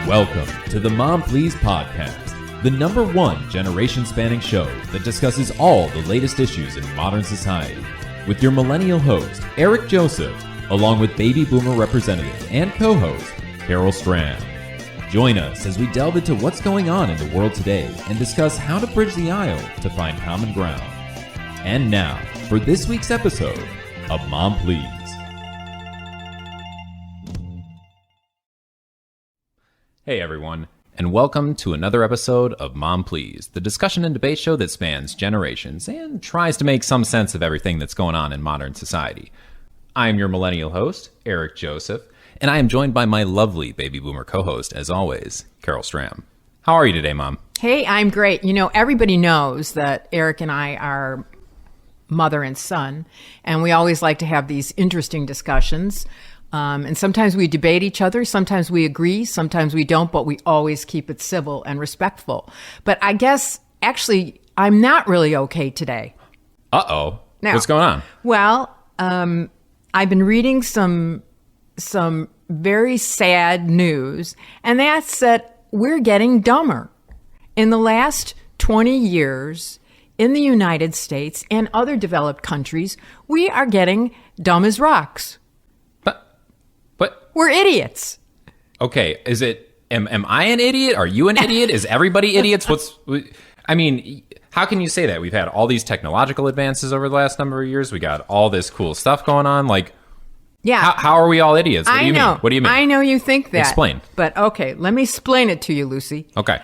Welcome to the Mom Please podcast, the #1 generation-spanning show that discusses all the latest issues in modern society, with your millennial host, Eric Joseph, along with baby boomer representative and co-host, Carol Stram. Join us as we delve into what's going on in the world today and discuss how to bridge the aisle to find common ground. And now, for this week's episode of Mom Please. Hey everyone, and welcome to another episode of Mom Please, the discussion and debate show that spans generations and tries to make some sense of everything that's going on in modern society. I am your millennial host, Eric Joseph, and I am joined by my lovely baby boomer co-host, as always, Carol Stram. How are you today, Mom? Hey, I'm great. You know, everybody knows that Eric and I are mother and son, and we always like to have these interesting discussions. And sometimes we debate each other, sometimes we agree, sometimes we don't, but we always keep it civil and respectful. But I guess, actually, I'm not really okay today. Uh-oh. Now, what's going on? Well, I've been reading some very sad news, and that's that we're getting dumber. In the last 20 years, in the United States and other developed countries, we are getting dumb as rocks. But we're idiots. Okay, is it, am I an idiot? Are you an idiot? Is everybody idiots? I mean, how can you say that? We've had all these technological advances over the last number of years. We got all this cool stuff going on. Like, yeah. How are we all idiots? What do you mean? What do you mean? I know you think that. Explain. But okay, let me explain it to you, Lucy. Okay.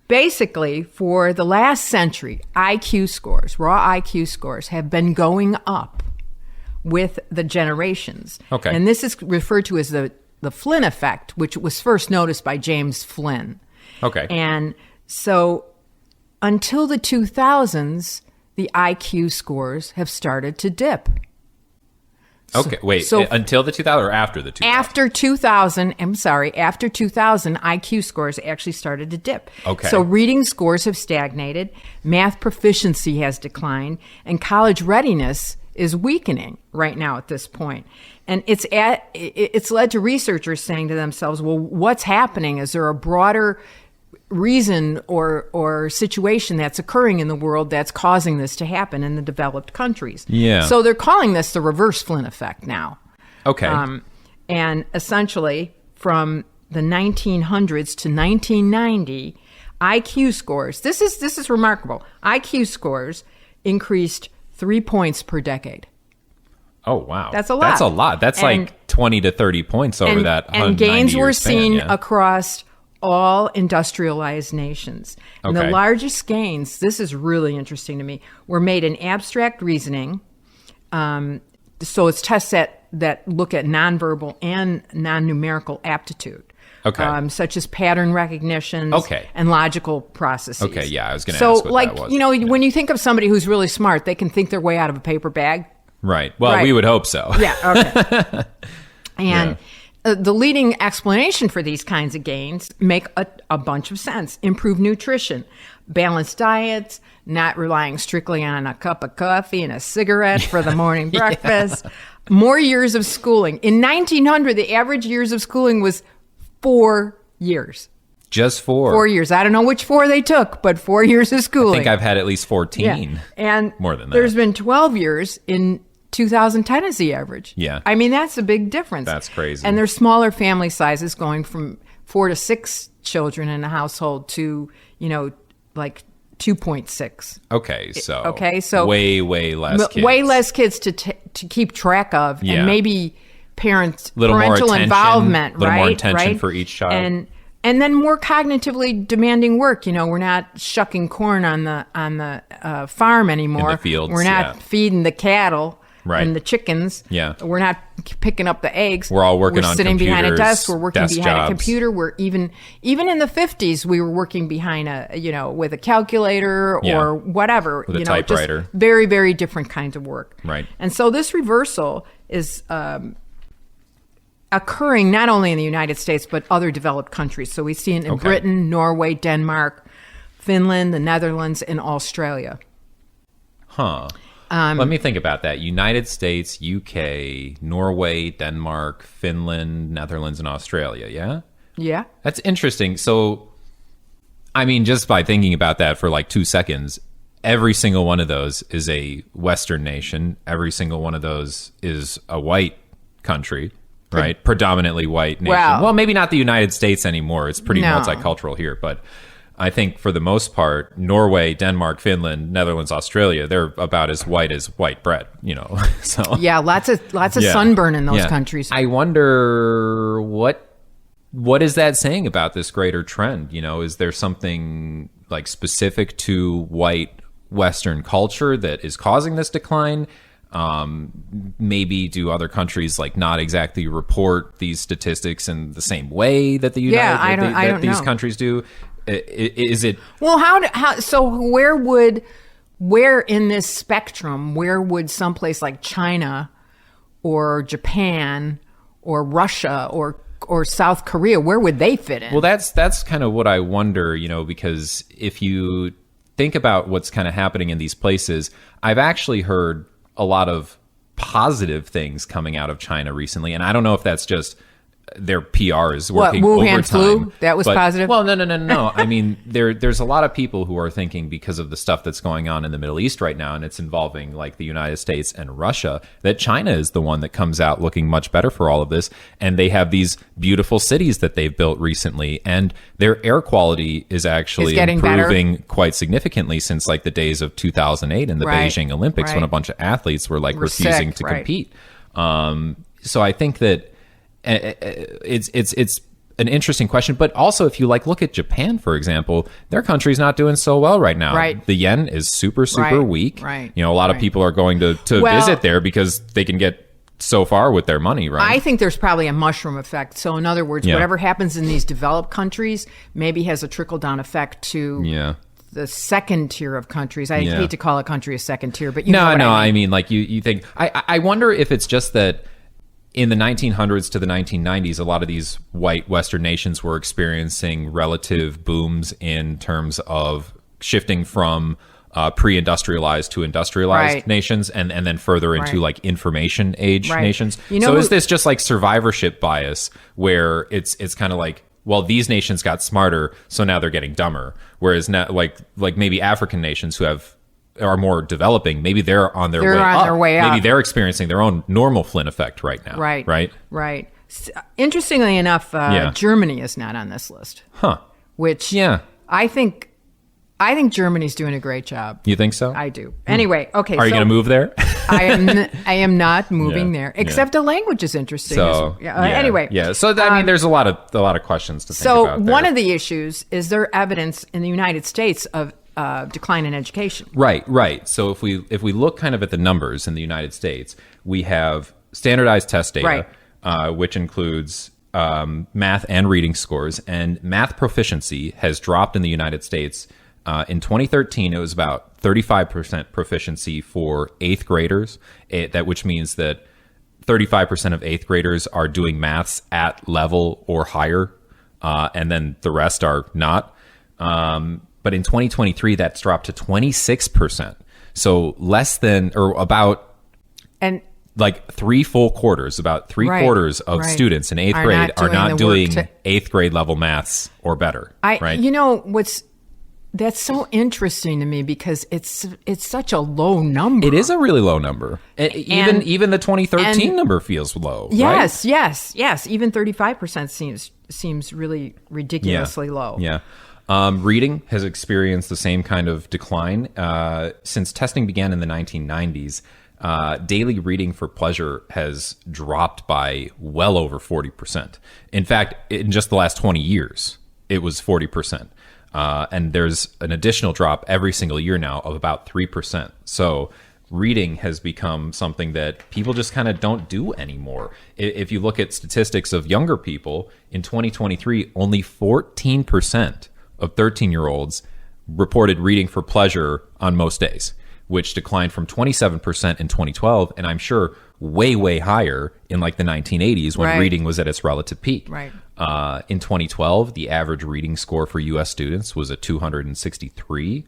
Basically, for the last century, IQ scores, raw IQ scores, have been going up with the generations. Okay. And this is referred to as the Flynn effect, which was first noticed by James Flynn. Okay. And so until the 2000s, the IQ scores have started to dip. Okay, wait, until the 2000 or after the 2000? After 2000, IQ scores actually started to dip. Okay. So reading scores have stagnated, math proficiency has declined, and college readiness is weakening right now at this point. And it's led to researchers saying to themselves, well, what's happening? Is there a broader reason or situation that's occurring in the world that's causing this to happen in the developed countries? Yeah. So they're calling this the reverse Flynn effect now. Okay. And essentially from the 1900s to 1990, IQ scores, this is remarkable. IQ scores increased 3 points per decade. Oh, wow. That's a lot. That's a lot. That's like 20 to 30 points over that 190 And gains were span, seen yeah. across all industrialized nations. And Okay. the largest gains, this is really interesting to me, were made in abstract reasoning. So it's tests that look at nonverbal and non-numerical aptitude. Okay. Such as pattern recognition and logical processes. Okay, yeah, I was going to ask what that was. You know, when you think of somebody who's really smart, they can think their way out of a paper bag. Right. Well, Right. we would hope so. Yeah, okay. And the leading explanation for these kinds of gains make a bunch of sense. Improved nutrition, balanced diets, not relying strictly on a cup of coffee and a cigarette for the morning breakfast, more years of schooling. In 1900, the average years of schooling was 4 years. Just 4? 4 years. I don't know which 4 they took, but 4 years of schooling. I think I've had at least 14. Yeah. And more than that. There's been 12 years in 2010 is the average. Yeah. I mean, that's a big difference. That's crazy. And there's smaller family sizes going from 4 to 6 children in a household to, like 2.6. Okay, so way less kids. Way less kids to keep track of, Yeah. and maybe parental attention, involvement, right? Little more attention right? for each child. And then more cognitively demanding work. We're not shucking corn on the farm anymore. In the fields, We're not feeding the cattle. Right. And the chickens. Yeah. We're not picking up the eggs. We're all working on We're sitting behind a desk. We're working desk behind jobs. a computer. We're even in the 50s, we were working behind with a calculator or whatever. With a typewriter. Just very, very different kinds of work. Right. And so this reversal is occurring not only in the United States, but other developed countries. So we see it in Britain, Norway, Denmark, Finland, the Netherlands, and Australia. Huh. Let me think about that. United States, UK, Norway, Denmark, Finland, Netherlands, and Australia, yeah? Yeah. That's interesting. So, I mean, just by thinking about that for like 2 seconds, every single one of those is a Western nation. Every single one of those is a white country, right? Predominantly white nation. Well, maybe not the United States anymore. It's pretty multicultural here. But I think for the most part, Norway, Denmark, Finland, Netherlands, Australia, they're about as white as white bread, you know. So yeah, lots of sunburn in those countries. I wonder what is that saying about this greater trend? You know, is there something like specific to white Western culture that is causing this decline? Maybe do other countries like not exactly report these statistics in the same way that the these countries do? Is it well? So where in this spectrum? Where would someplace like China or Japan or Russia or South Korea, where would they fit in? Well, that's kind of what I wonder, you know, because if you think about what's kind of happening in these places, I've actually heard a lot of positive things coming out of China recently. And I don't know if that's just their PR is working Wuhan overtime. flu? That was positive? Well, no. I mean, there's a lot of people who are thinking because of the stuff that's going on in the Middle East right now, and it's involving like the United States and Russia, that China is the one that comes out looking much better for all of this. And they have these beautiful cities that they've built recently, and their air quality is actually improving quite significantly since like the days of 2008 in the Beijing Olympics when a bunch of athletes were like refusing to compete. So I think that it's an interesting question, but also if you like look at Japan, for example, their country's not doing so well right now. Right. The yen is super weak. Right. You know, a lot of people are going to visit there because they can get so far with their money, right? I think there's probably a mushroom effect. So in other words, whatever happens in these developed countries maybe has a trickle down effect to the second tier of countries. I hate to call a country a second tier, but you know what I mean. Like you think I wonder if it's just that in the 1900s to the 1990s, a lot of these white Western nations were experiencing relative booms in terms of shifting from pre-industrialized to industrialized nations, and then further into like information age nations. You know, so is this just like survivorship bias where it's kind of like, well, these nations got smarter, so now they're getting dumber, whereas now like maybe African nations who are more developing, maybe they're on their way up. Maybe they're experiencing their own normal Flynn effect right now. Right. Interestingly enough, Germany is not on this list. Which I think Germany's doing a great job. You think so? I do. Anyway, okay. Are you going to move there? I am not moving there. Except the language is interesting. So anyway. So I mean, there's a lot of questions to think about. So one of the issues is there evidence in the United States of decline in education. Right. So if we look kind of at the numbers in the United States, we have standardized test data, which includes math and reading scores, and math proficiency has dropped in the United States. In 2013, it was about 35% proficiency for 8th graders, which means that 35% of 8th graders are doing maths at level or higher, and then the rest are not. But in 2023, that's dropped to 26%. So less than, or about, and like 3 full quarters, about three quarters of students in 8th grade are not doing 8th grade level maths or better. You know, that's so interesting to me because it's such a low number. It is a really low number. Even the 2013 number feels low. Yes. Even 35% seems really ridiculously low. Yeah. Reading has experienced the same kind of decline. Since testing began in the 1990s, daily reading for pleasure has dropped by well over 40%. In fact, in just the last 20 years, it was 40%. And there's an additional drop every single year now of about 3%. So reading has become something that people just kind of don't do anymore. If you look at statistics of younger people, in 2023, only 14% of 13-year-olds reported reading for pleasure on most days, which declined from 27% in 2012, and I'm sure way higher in like the 1980s when reading was at its relative peak. In 2012, the average reading score for U.S. students was a 263.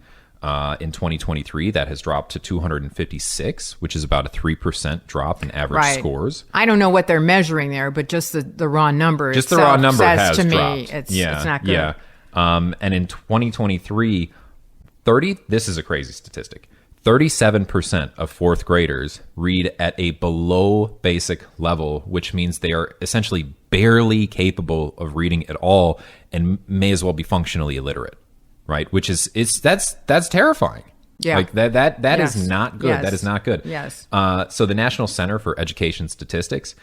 In 2023, that has dropped to 256, which is about a 3% drop in average scores. I don't know what they're measuring there, but just the raw number just the raw number says has to dropped. me it's not good. Yeah. And in 2023, this is a crazy statistic. 37% of fourth graders read at a below basic level, which means they are essentially barely capable of reading at all and may as well be functionally illiterate, right? Which is that's terrifying. Yeah. Like that Yes. is not good. Yes. That is not good. Yes. So the National Center for Education Statistics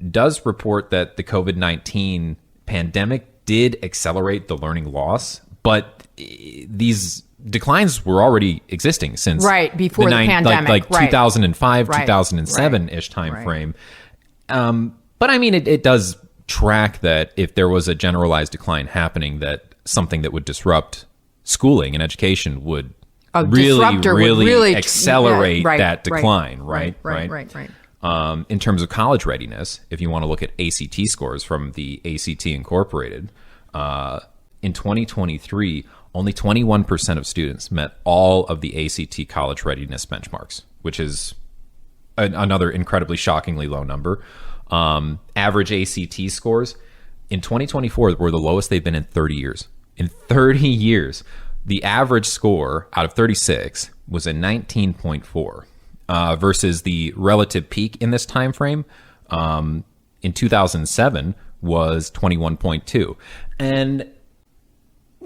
does report that the COVID-19 pandemic did accelerate the learning loss, but these declines were already existing since before the pandemic, like 2005, Right. 2007-ish time frame. But I mean, it does track that if there was a generalized decline happening, that something that would disrupt schooling and education would really accelerate that decline, right? In terms of college readiness, if you want to look at ACT scores from the ACT Incorporated, in 2023, only 21% of students met all of the ACT college readiness benchmarks, which is another incredibly shockingly low number. Average ACT scores in 2024 were the lowest they've been in 30 years. In 30 years, the average score out of 36 was a 19.4 versus the relative peak in this time frame in 2007 was 21.2. And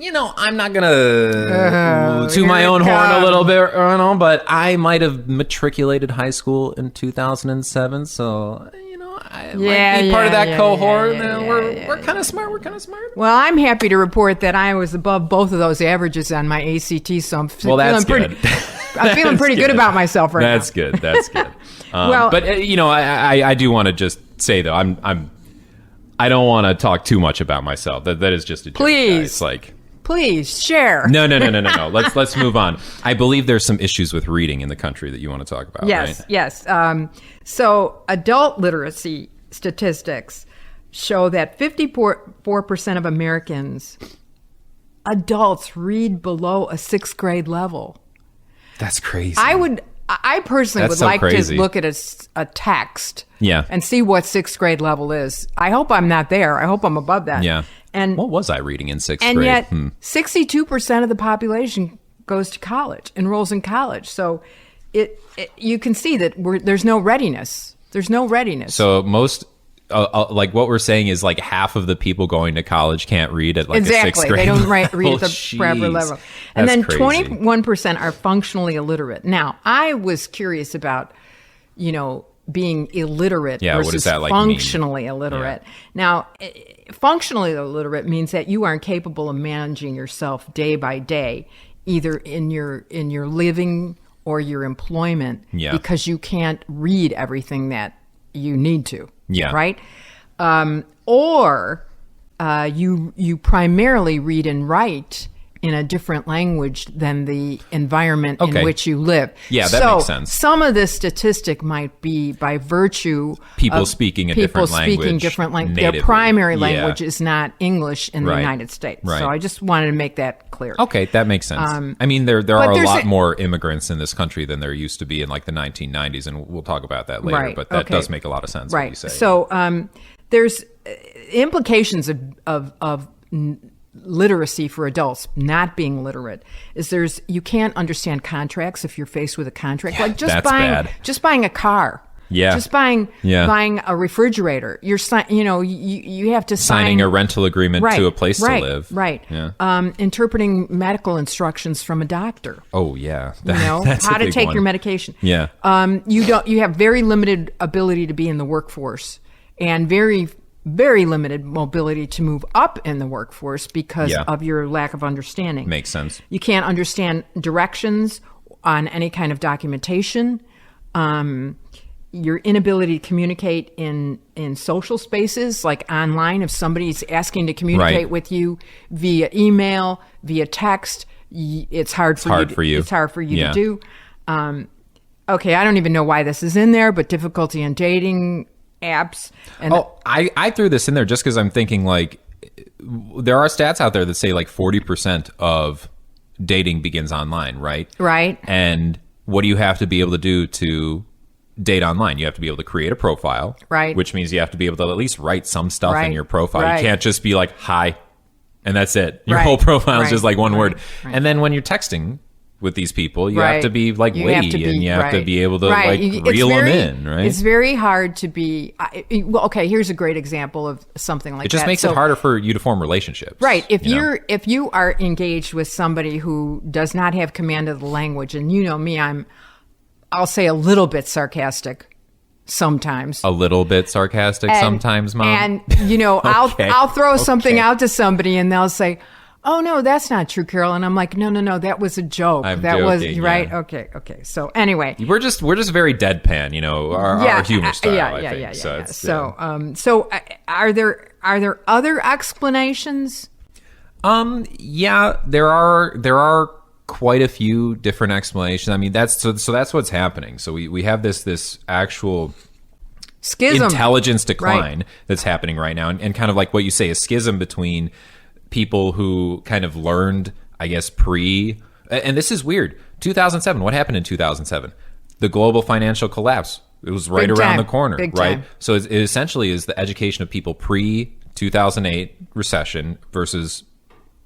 I'm not going to toot my own horn a little bit, but I might have matriculated high school in 2007. So, I might be part of that cohort. We're kind of smart. Well, I'm happy to report that I was above both of those averages on my ACT. So I'm feeling pretty good about myself right now. That's good. But I do want to just say though, I don't want to talk too much about myself. That is just a joke. Please. Please share. No. Let's move on. I believe there's some issues with reading in the country that you want to talk about. Yes, right? yes. So adult literacy statistics show that 54% of Americans, adults, read below a sixth grade level. That's crazy. I personally would like to look at a text and see what sixth grade level is. I hope I'm not there. I hope I'm above that. Yeah. And what was I reading in sixth grade? And yet 62% of the population goes to college, enrolls in college. So you can see that there's no readiness. There's no readiness. So most... like what we're saying is like half of the people going to college can't read at like a sixth grade. They don't read level. at the proper level. And then 21% are functionally illiterate. Now, I was curious about, being illiterate versus what does that functionally mean? illiterate. Now, functionally illiterate means that you aren't capable of managing yourself day by day, either in your living or your employment, because you can't read everything that you need to. Yeah. Right? Or you primarily read and write in a different language than the environment in which you live. Yeah, that makes sense. Some of this statistic might be by virtue people of speaking a people different language. Speaking different language. Natively. Their primary language is not English in the United States. Right. So I just wanted to make that clear. Okay, that makes sense. I mean, there are a lot more immigrants in this country than there used to be in like the 1990s, and we'll talk about that later. Right. But that does make a lot of sense. Right. What you say. So there's implications of literacy for adults not being literate is you can't understand contracts if you're faced with a contract, like just buying a car, just buying a refrigerator. You have to signing a rental agreement to a place to live, interpreting medical instructions from a doctor. Oh yeah, that's how to take your medication. You have very limited ability to be in the workforce and very limited mobility to move up in the workforce because of your lack of understanding. Makes sense. You can't understand directions on any kind of documentation. Your inability to communicate in social spaces, like online, if somebody's asking to communicate with you via email, via text, it's hard for you to do. Okay, I don't even know why this is in there, but difficulty in dating apps. And I threw this in there just because I'm thinking like there are stats out there that say like 40% of dating begins online, right? Right. And what do you have to be able to do to date online? You have to be able to create a profile, right? Which means you have to be able to at least write some stuff in your profile. Right. You can't just be like, hi, and that's it. Your Right. whole profile is just like one Right. word. Right. And then when you're texting with these people, you have to be like You witty, have to be- and you have to right. be able to Right. like It's reel very- them in, right? It's very hard to be. Well, okay. Here's a great example of something like that. It just makes it harder for you to form relationships, right? If you know? if you are engaged with somebody who does not have command of the language, and you know me, I'll say a little bit sarcastic sometimes. A little bit sarcastic sometimes, Mom. And you know, Okay. I'll throw something Okay. out to somebody, and they'll say, "Oh no, that's not true, Carol." And I'm like, "No, that was a joke. I'm that was joking, right. yeah. Okay. So anyway, We're just very deadpan, you know, our humor style. I think. Yeah. So, So are there other explanations? yeah, there are quite a few different explanations. I mean, that's what's happening. So we have this actual Schism. intelligence decline Right. that's happening right now, and kind of like what you say, a schism between people who kind of learned, I guess, and this is weird. 2007. What happened in 2007? The global financial collapse. It was right Big around time. the corner, Big right? time. So it essentially is the education of people pre 2008 recession versus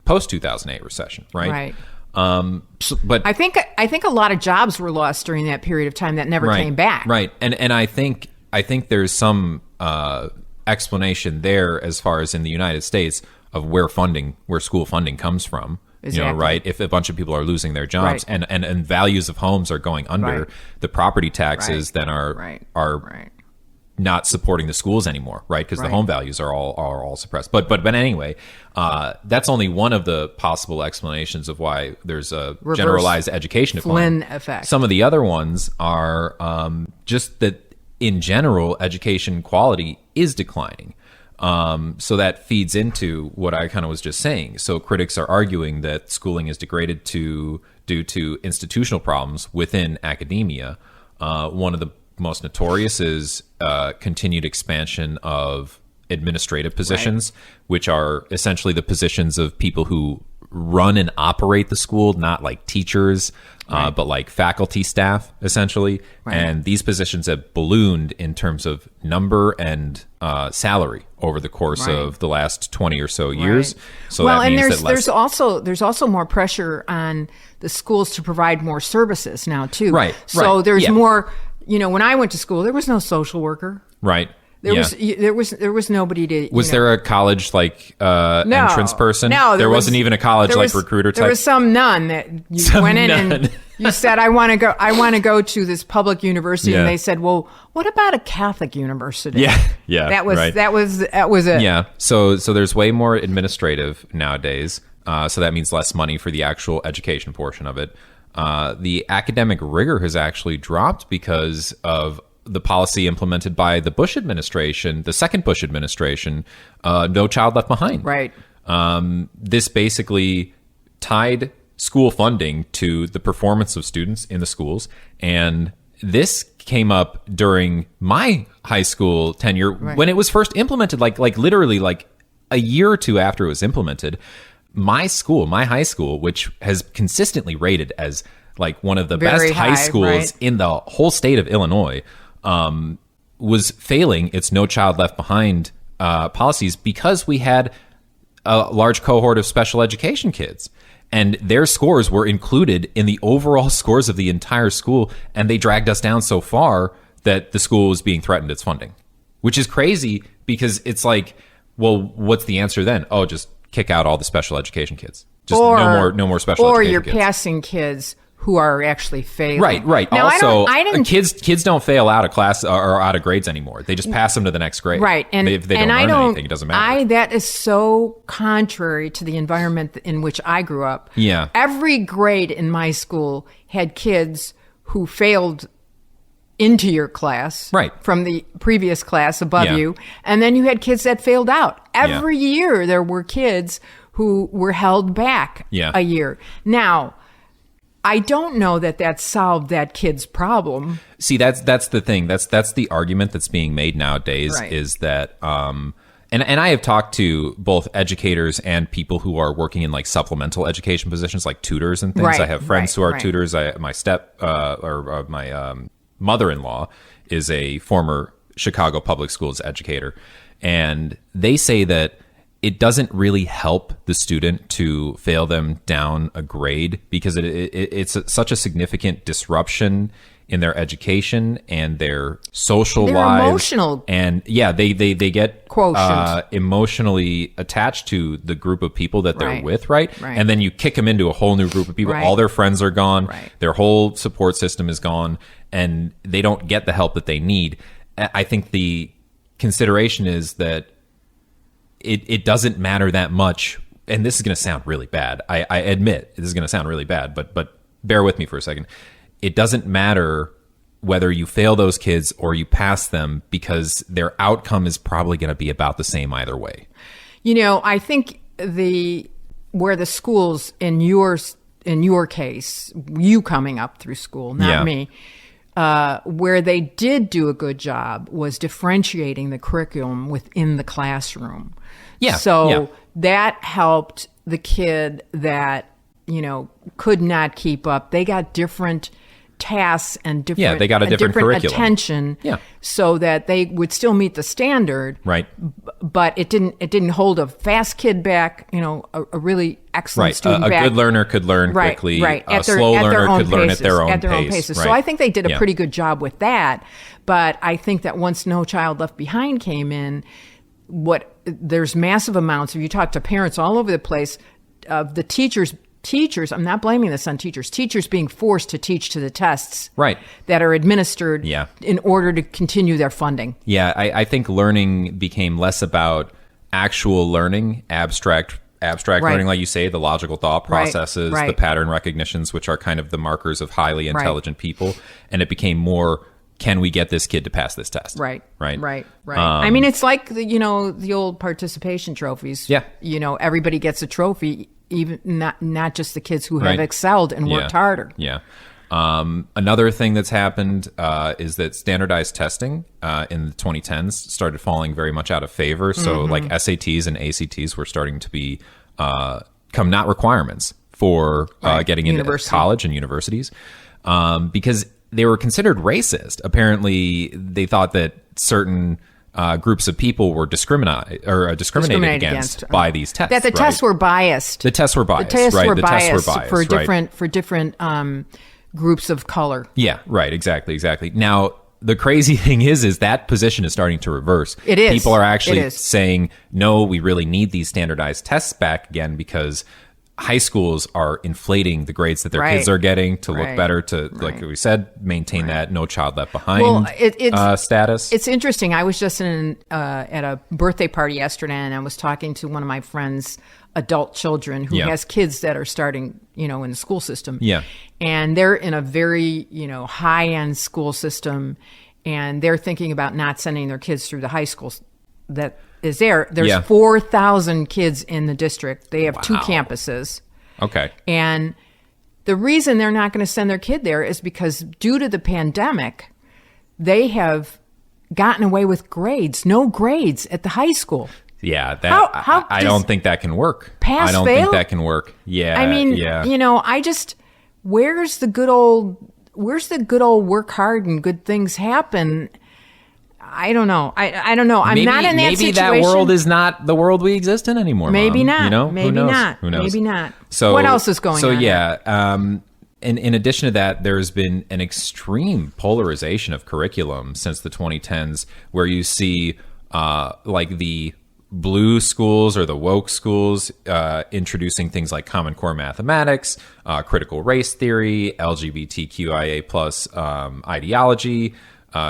post 2008 recession, right? Right. But I think a lot of jobs were lost during that period of time that never came back. right, and I think there's some explanation there as far as in the United States of where school funding comes from. Exactly. You know, right? If a bunch of people are losing their jobs Right. and values of homes are going under, Right. the property taxes Right. then are Right. not supporting the schools anymore, right? Because the home values are all suppressed. But anyway, that's only one of the possible explanations of why there's a Reverse generalized education decline. Flynn effect. Some of the other ones are just that in general, education quality is declining. So that feeds into what I kind of was just saying. So critics are arguing that schooling is degraded due to institutional problems within academia. One of the most notorious is continued expansion of administrative positions, which are essentially the positions of people who run and operate the school, not like teachers, but like faculty staff, essentially. Right. And these positions have ballooned in terms of number and salary over the course of the last 20 or so years. Right. So well, that and means there's also more pressure on the schools to provide more services now too. Right, So right, there's yeah. more. You know, when I went to school, there was no social worker. right. There Yeah. was nobody to. Was there a college like entrance person? No, there wasn't even a college there like was- recruiter type. There was some nun that you Some went in nun. and you said, "I want to go to this public university," Yeah. and they said, "Well, what about a Catholic university?" yeah. That was right. that was it. Yeah. So there's way more administrative nowadays. So that means less money for the actual education portion of it. The academic rigor has actually dropped because of the policy implemented by the Bush administration, the second Bush administration, No Child Left Behind. Right. This basically tied school funding to the performance of students in the schools. And this came up during my high school tenure when it was first implemented, like literally like a year or two after it was implemented. My high school, which has consistently rated as like one of the Very best high high, schools right. in the whole state of Illinois, was failing its No Child Left Behind policies because we had a large cohort of special education kids. And their scores were included in the overall scores of the entire school, and they dragged us down so far that the school was being threatened its funding, which is crazy because it's like, well, what's the answer then? Oh, just kick out all the special education kids. Just no more special or education you're kids. passing kids who are actually failing. Right. Now, Also, I didn't kids don't fail out of class or out of grades anymore. They just pass them to the next grade. Right, and if they don't and learn I don't, anything, it doesn't matter. that is so contrary to the environment in which I grew up. Yeah. Every grade in my school had kids who failed into your class, Right. from the previous class above Yeah. you, and then you had kids that failed out. Every year there were kids who were held back Yeah. a year. Now, I don't know that solved that kid's problem. See, that's the thing. That's the argument that's being made nowadays, Right. is that And I have talked to both educators and people who are working in like supplemental education positions, like tutors and things. Right, I have friends who are right. tutors. My mother-in-law is a former Chicago public schools educator, and they say that it doesn't really help the student to fail them down a grade because it's such a significant disruption in their education and their social lives. Emotional. And they get Quotient. Emotionally attached to the group of people that they're Right. with, right? And then you kick them into a whole new group of people. Right. All their friends are gone. Right. Their whole support system is gone, and they don't get the help that they need. I think the consideration is that it doesn't matter that much. And this is going to sound really bad. I admit this is going to sound really bad, but bear with me for a second. It doesn't matter whether you fail those kids or you pass them because their outcome is probably going to be about the same either way. You know, I think where the schools in your case, you coming up through school, not me, where they did do a good job was differentiating the curriculum within the classroom. Yeah. So that helped the kid that, could not keep up. They got different tasks and different, they got a different curriculum. attention, so that they would still meet the standard, right? But it didn't hold a fast kid back, a really excellent student a back. good learner could learn quickly, right. A slow learner could learn at their own paces. Right. So I think they did a pretty good job with that. But I think that once No Child Left Behind came in, there's massive amounts. If you talk to parents all over the place, of the teachers, I'm not blaming this on teachers being forced to teach to the tests that are administered in order to continue their funding. Yeah, I think learning became less about actual learning, abstract learning, like you say, the logical thought processes, the pattern recognitions, which are kind of the markers of highly intelligent people. And it became more, can we get this kid to pass this test? Right. I mean, it's like the old participation trophies. Yeah. Everybody gets a trophy, even not just the kids who have excelled and worked harder. Yeah. Another thing that's happened is that standardized testing in the 2010s started falling very much out of favor. So like SATs and ACTs were starting to become not requirements for getting into college and universities because they were considered racist. Apparently, they thought that certain groups of people were discriminated against by these tests. That the tests were biased. The tests were biased. The tests were biased for different groups of color. Yeah, right. Exactly. Now, the crazy thing is that position is starting to reverse. It is. People are actually saying, no, we really need these standardized tests back again because high schools are inflating the grades that their kids are getting to look better, to, like we said, maintain that No Child Left Behind status. It's interesting. I was just at a birthday party yesterday, and I was talking to one of my friends' adult children who has kids that are starting, in the school system. Yeah. And they're in a very, high-end school system, and they're thinking about not sending their kids through the high school that is there. There's 4,000 kids in the district. They have 2 campuses. Okay. And the reason they're not going to send their kid there is because due to the pandemic, they have gotten away with no grades at the high school. Yeah, I don't think that can work. I don't think that can work. Yeah. I mean, where's the good old work hard and good things happen? I don't know. I don't know. I'm not in that situation. Maybe that world is not the world we exist in anymore. Maybe Mom. not. Maybe Who knows? not. Who knows? Maybe not. So what else is going on? So yeah. And in addition to that, there's been an extreme polarization of curriculum since the 2010s, where you see like the blue schools or the woke schools introducing things like Common Core mathematics, critical race theory, LGBTQIA plus ideology.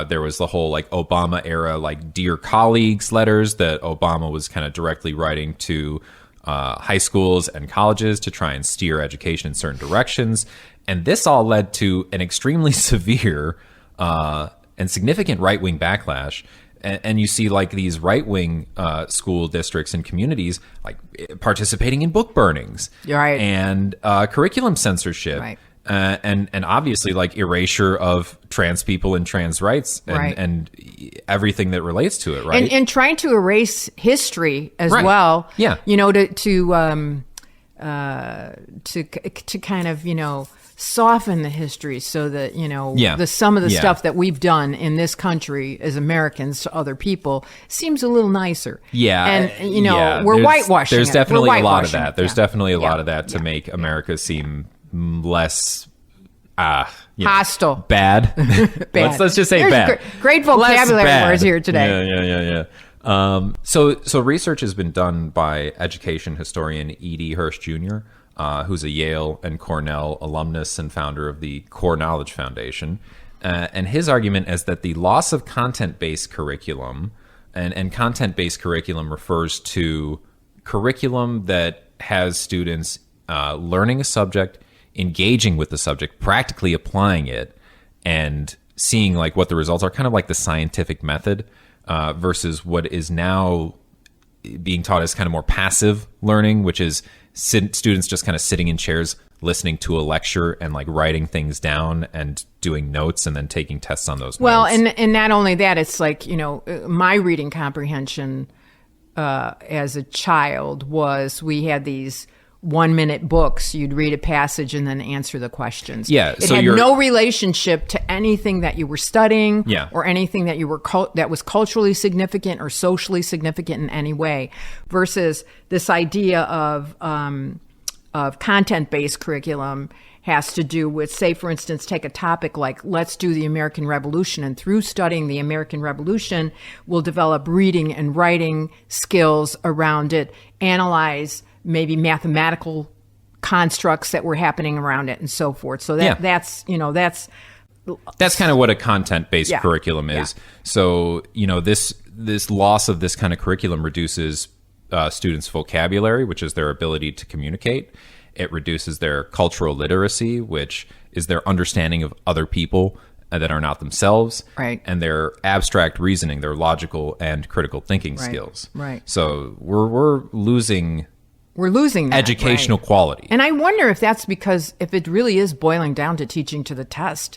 There was the whole like Obama era, like Dear Colleagues letters that Obama was kind of directly writing to high schools and colleges to try and steer education in certain directions. And this all led to an extremely severe and significant right-wing backlash. And you see like these right-wing school districts and communities like participating in book burnings and curriculum censorship. Right. and obviously like erasure of trans people and trans rights and everything that relates to it, right? And trying to erase history as well. Yeah. To kind of, soften the history so that, some of the stuff that we've done in this country as Americans to other people seems a little nicer. Yeah. And, we're whitewashing. There's definitely a lot of that. There's definitely a lot of that to Yeah. make America seem less hostile. Bad. Bad. Let's just say There's bad. Great vocabulary words here today. Yeah. So research has been done by education historian E.D. Hirsch Jr., who's a Yale and Cornell alumnus and founder of the Core Knowledge Foundation. And his argument is that the loss of content-based curriculum, and content-based curriculum refers to curriculum that has students learning a subject, engaging with the subject, practically applying it, and seeing like what the results are, kind of like the scientific method, versus what is now being taught as kind of more passive learning, which is students just kind of sitting in chairs listening to a lecture and like writing things down and doing notes and then taking tests on those well, notes. and not only that, it's like, my reading comprehension as a child was, we had these 1-minute books. You'd read a passage and then answer the questions. Yeah, it had no relationship to anything that you were studying, or anything that you were that was culturally significant or socially significant in any way. Versus this idea of content-based curriculum has to do with, say, for instance, take a topic like, let's do the American Revolution, and through studying the American Revolution, we'll develop reading and writing skills around it, analyze maybe mathematical constructs that were happening around it, and so forth. So that's kind of what a content-based curriculum is. Yeah. So, this loss of this kind of curriculum reduces students' vocabulary, which is their ability to communicate. It reduces their cultural literacy, which is their understanding of other people that are not themselves, right? And their abstract reasoning, their logical and critical thinking skills. Right. So we're losing that, educational quality. And I wonder if that's because if it really is boiling down to teaching to the test.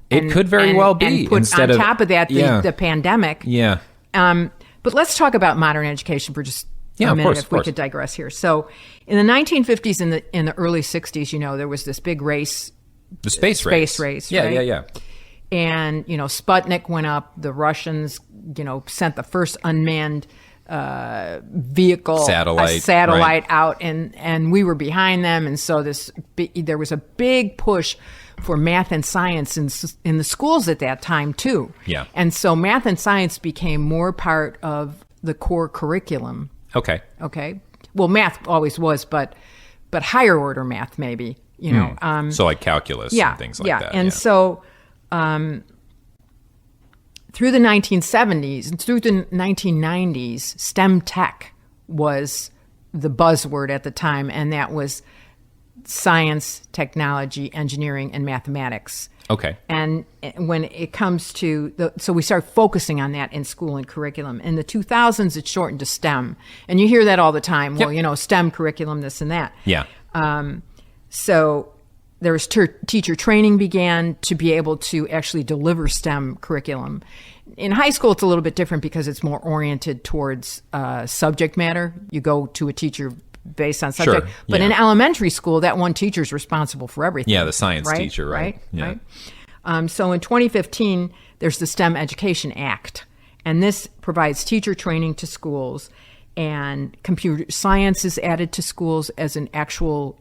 It could very well be. And put instead on top of that the pandemic. Yeah. But let's talk about modern education for just a minute, if we could digress here. So in the 1950s and in the early 60s, there was this big race. The space race. Yeah, right? yeah. And, Sputnik went up. The Russians, sent the first unmanned vehicle, satellite out, and we were behind them. And so there was a big push for math and science in the schools at that time too. Yeah. And so math and science became more part of the core curriculum. Okay. Well, math always was, but higher order math maybe. So like calculus and things like that. And so through the 1970s and through the 1990s, STEM tech was the buzzword at the time, and that was science, technology, engineering, and mathematics. Okay. And when it comes to so we start focusing on that in school and curriculum. In the 2000s, it shortened to STEM. And you hear that all the time. Yep. Well, STEM curriculum, this and that. Yeah. So there was teacher training began to be able to actually deliver STEM curriculum. In high school, it's a little bit different because it's more oriented towards subject matter. You go to a teacher based on subject. Sure, but in elementary school, that one teacher is responsible for everything. Yeah, the science teacher, right? Yeah. Right. So in 2015, there's the STEM Education Act, and this provides teacher training to schools, and computer science is added to schools as an actual,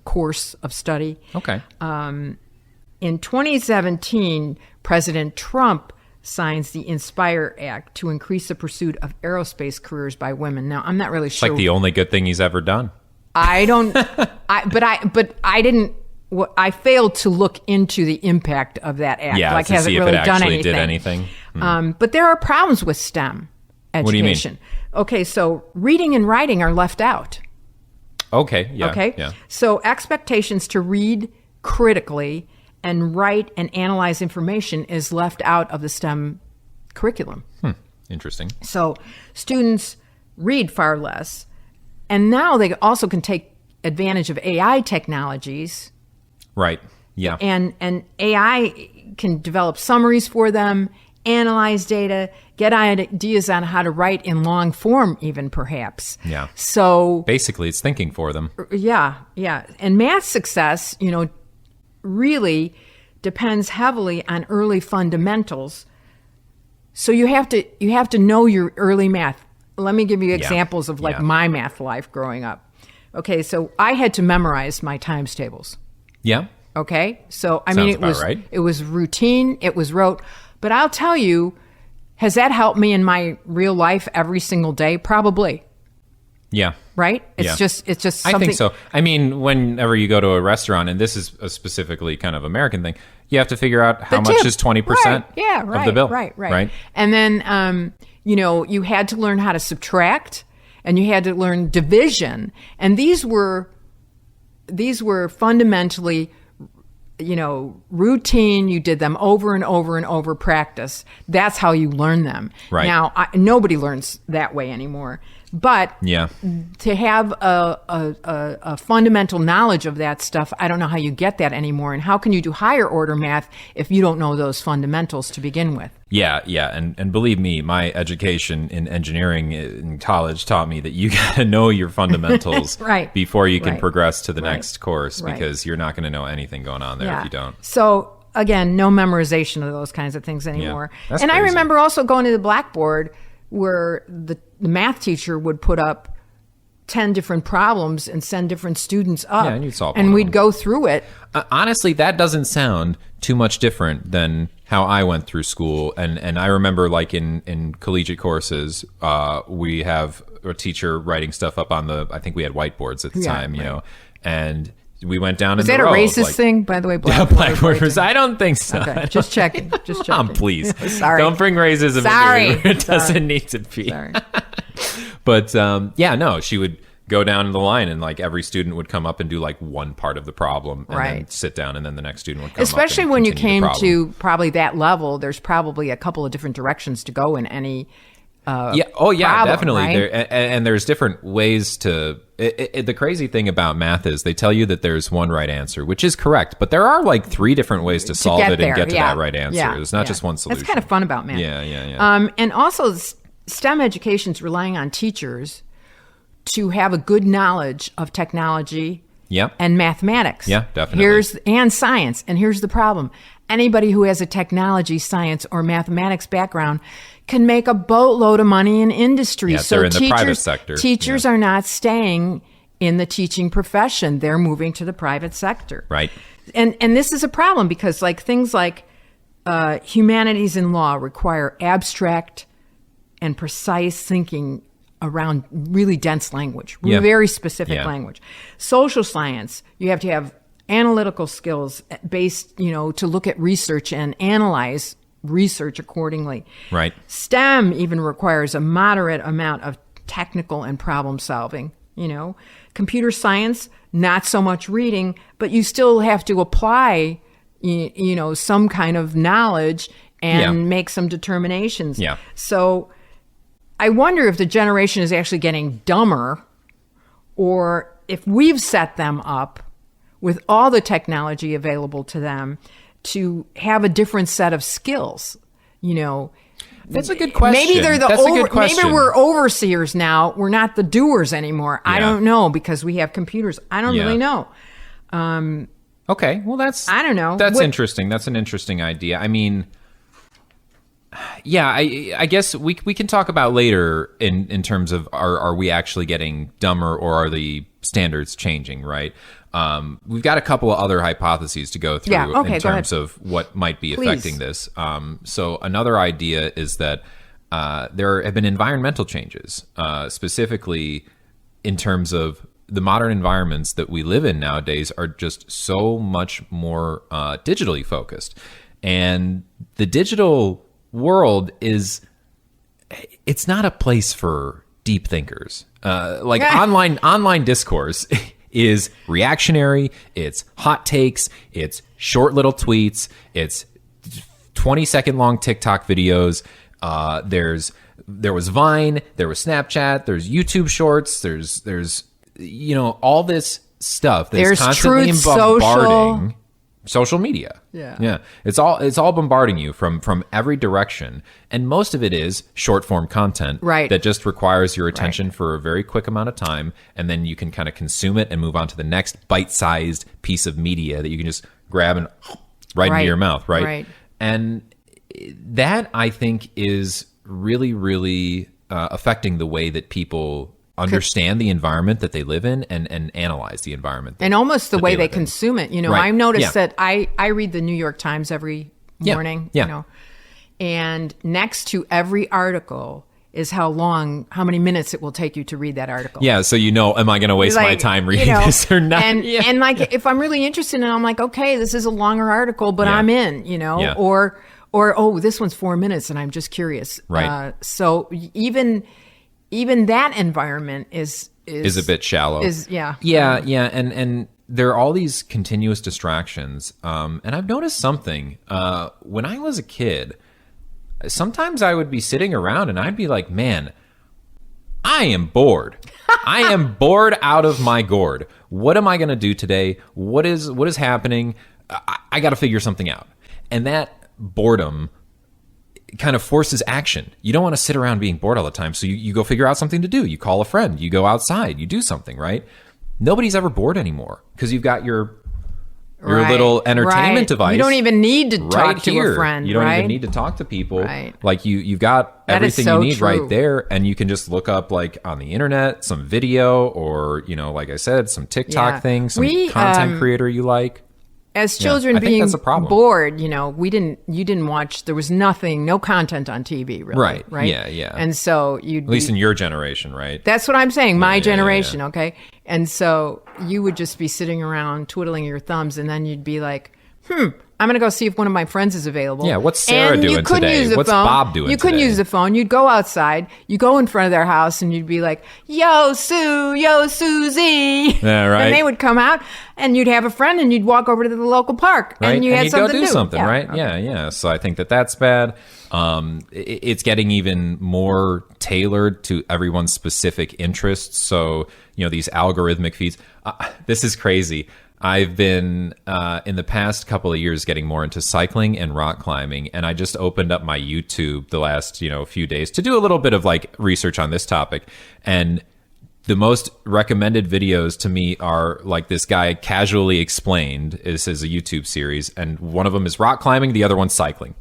course of study. Okay. In 2017, President Trump signs the Inspire Act to increase the pursuit of aerospace careers by women. Now, I'm not really sure. It's like the only good thing he's ever done. I failed to look into the impact of that act. Yeah, like, to has see it really if it done actually anything? did anything. But there are problems with STEM education. What do you mean? Okay, so reading and writing are left out. Okay, yeah. Okay? Yeah. So expectations to read critically and write and analyze information is left out of the STEM curriculum. Interesting. So students read far less, and now they also can take advantage of AI technologies. Right. Yeah. And AI can develop summaries for them, analyze data, get ideas on how to write in long form, even perhaps. Yeah. So basically, it's thinking for them. Yeah. And math success, really depends heavily on early fundamentals. So you have to know your early math. Let me give you examples of my math life growing up. Okay, so I had to memorize my times tables. Yeah. Okay, so I Sounds mean it about was right. It was routine, it was rote, but I'll tell you, has that helped me in my real life every single day? Probably. Yeah. Right? It's just something. I think so. I mean, whenever you go to a restaurant, and this is a specifically kind of American thing, you have to figure out how much is 20% of the bill. Right. And then, you had to learn how to subtract, and you had to learn division. And these were fundamentally, routine. You did them over and over and over practice. That's how you learn them. Right. Now, nobody learns that way anymore. But to have a fundamental knowledge of that stuff, I don't know how you get that anymore. And how can you do higher order math if you don't know those fundamentals to begin with? Yeah. And believe me, my education in engineering in college taught me that you got to know your fundamentals before you can progress to the next course, because you're not going to know anything going on there if you don't. So again, no memorization of those kinds of things anymore. That's and crazy. I remember also going to the blackboard where the math teacher would put up 10 different problems and send different students up. Yeah, and you'd solve and one we'd of them. go through it. Honestly, that doesn't sound too much different than how I went through school. And I remember, like, in collegiate courses, we have a teacher writing stuff up on I think we had whiteboards at the time, and we went down in the row. Is that a racist thing, by the way? Blackboard. I don't think so. Okay, just checking. Please. Sorry. Don't bring racism into it. It doesn't need to be. Sorry. But she would go down the line, and like every student would come up and do like one part of the problem, and then sit down, and then the next student would come Especially up and when you continue came the to probably that level, there's probably a couple of different directions to go in any problem, definitely. right? And there's different ways to. The crazy thing about math is they tell you that there's one right answer, which is correct, but there are like 3 different ways to solve it and get to that right answer. There's not just one solution. That's kind of fun about math. Yeah. And also, STEM education is relying on teachers to have a good knowledge of technology and mathematics. Yeah, definitely. And science. And here's the problem. Anybody who has a technology, science, or mathematics background can make a boatload of money in industry. Yeah, so they're in the private sector. Teachers are not staying in the teaching profession. They're moving to the private sector. Right. And this is a problem because things like humanities and law require abstract and precise thinking around really dense language, very specific language. Social science, you have to have analytical skills based, to look at research and analyze research accordingly. Right. STEM even requires a moderate amount of technical and problem solving. Computer science, not so much reading, but you still have to apply, some kind of knowledge and make some determinations. Yeah. So I wonder if the generation is actually getting dumber, or if we've set them up with all the technology available to them to have a different set of skills. That's a good question. Maybe they're maybe we're overseers now. We're not the doers anymore. I don't know, because we have computers. I don't really know. Okay, well I don't know. That's interesting. That's an interesting idea. I mean, I guess we can talk about later in terms of are we actually getting dumber, or are the standards changing, right? We've got a couple of other hypotheses to go through in terms of what might be affecting this. So another idea is that there have been environmental changes, specifically in terms of the modern environments that we live in nowadays are just so much more digitally focused. And the digital world it's not a place for deep thinkers. Online discourse is reactionary, it's hot takes, it's short little tweets, it's 20-second long TikTok videos. There was Vine, there was Snapchat, there's YouTube Shorts, there's all this stuff that's There's constantly truth, bombarding social media. Yeah. It's all bombarding you from every direction, and most of it is short form content that just requires your attention for a very quick amount of time, and then you can kind of consume it and move on to the next bite-sized piece of media that you can just grab and into your mouth, right? And that, I think, is really, really affecting the way that people understand the environment that they live in and analyze the environment. And almost the way they consume it. You know, I've noticed that I read the New York Times every morning, you know, and next to every article is how many minutes it will take you to read that article. Yeah, so am I going to waste my time reading this or not? And like, if I'm really interested in it, I'm like, okay, this is a longer article, but I'm in, you know, or oh, this one's 4 minutes and I'm just curious. Right. So even that environment is a bit shallow. Yeah. And there are all these continuous distractions. And I've noticed something. When I was a kid, sometimes I would be sitting around and I'd be like, man, I am bored. I am bored out of my gourd. What am I going to do today? What is happening? I got to figure something out. And that boredom kind of forces action. You don't want to sit around being bored all the time. So you go figure out something to do. You call a friend, you go outside, you do something, right? Nobody's ever bored anymore because you've got your little entertainment device. You don't even need to talk to a friend. You don't even need to talk to people. Right. Like you've got everything you need right there, and you can just look up like on the internet some video, or like I said, some TikTok thing, some content creator you like. As children being bored, you didn't watch, there was no content on TV, really. Right. Yeah. And so at least in your generation, right? That's what I'm saying, my generation, okay? And so you would just be sitting around twiddling your thumbs, and then you'd be like, I'm going to go see if one of my friends is available. Yeah, what's Sarah doing today? What's Bob doing today? You couldn't use the phone. You'd go outside. You go in front of their house, and you'd be like, yo, Sue, yo, Susie. Yeah, right. And they would come out, and you'd have a friend, and you'd walk over to the local park, and you had something to do. Go do something, right? Okay. Yeah. So I think that's bad. It's getting even more tailored to everyone's specific interests. So, these algorithmic feeds. This is crazy. I've been, in the past couple of years, getting more into cycling and rock climbing. And I just opened up my YouTube the last, few days to do a little bit of like research on this topic. And the most recommended videos to me are like this guy Casually Explained. This is a YouTube series. And one of them is rock climbing. The other one's cycling.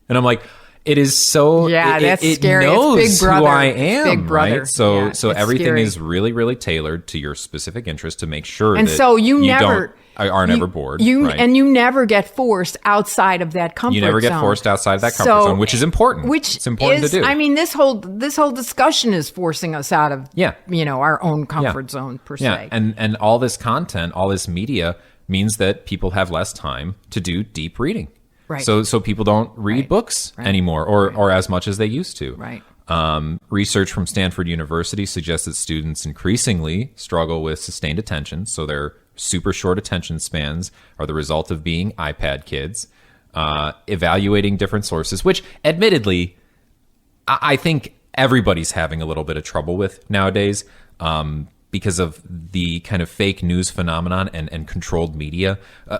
And I'm like, it is so, that's it scary. knows It's Big Brother. who I am, Big Brother. right? So everything scary. is really, really tailored to your specific interest to make sure and that so you never aren't ever bored. Right? And you never get forced outside of that comfort zone. You never get forced outside of that comfort zone, which is important. It's important to do. I mean, this whole discussion is forcing us out of our own comfort zone per se. Yeah, and all this content, all this media means that people have less time to do deep reading. Right. So people don't read books anymore, or as much as they used to. Right. Research from Stanford University suggests that students increasingly struggle with sustained attention. So their super short attention spans are the result of being iPad kids. Evaluating different sources, which admittedly, I think everybody's having a little bit of trouble with nowadays. Because of the kind of fake news phenomenon and controlled media.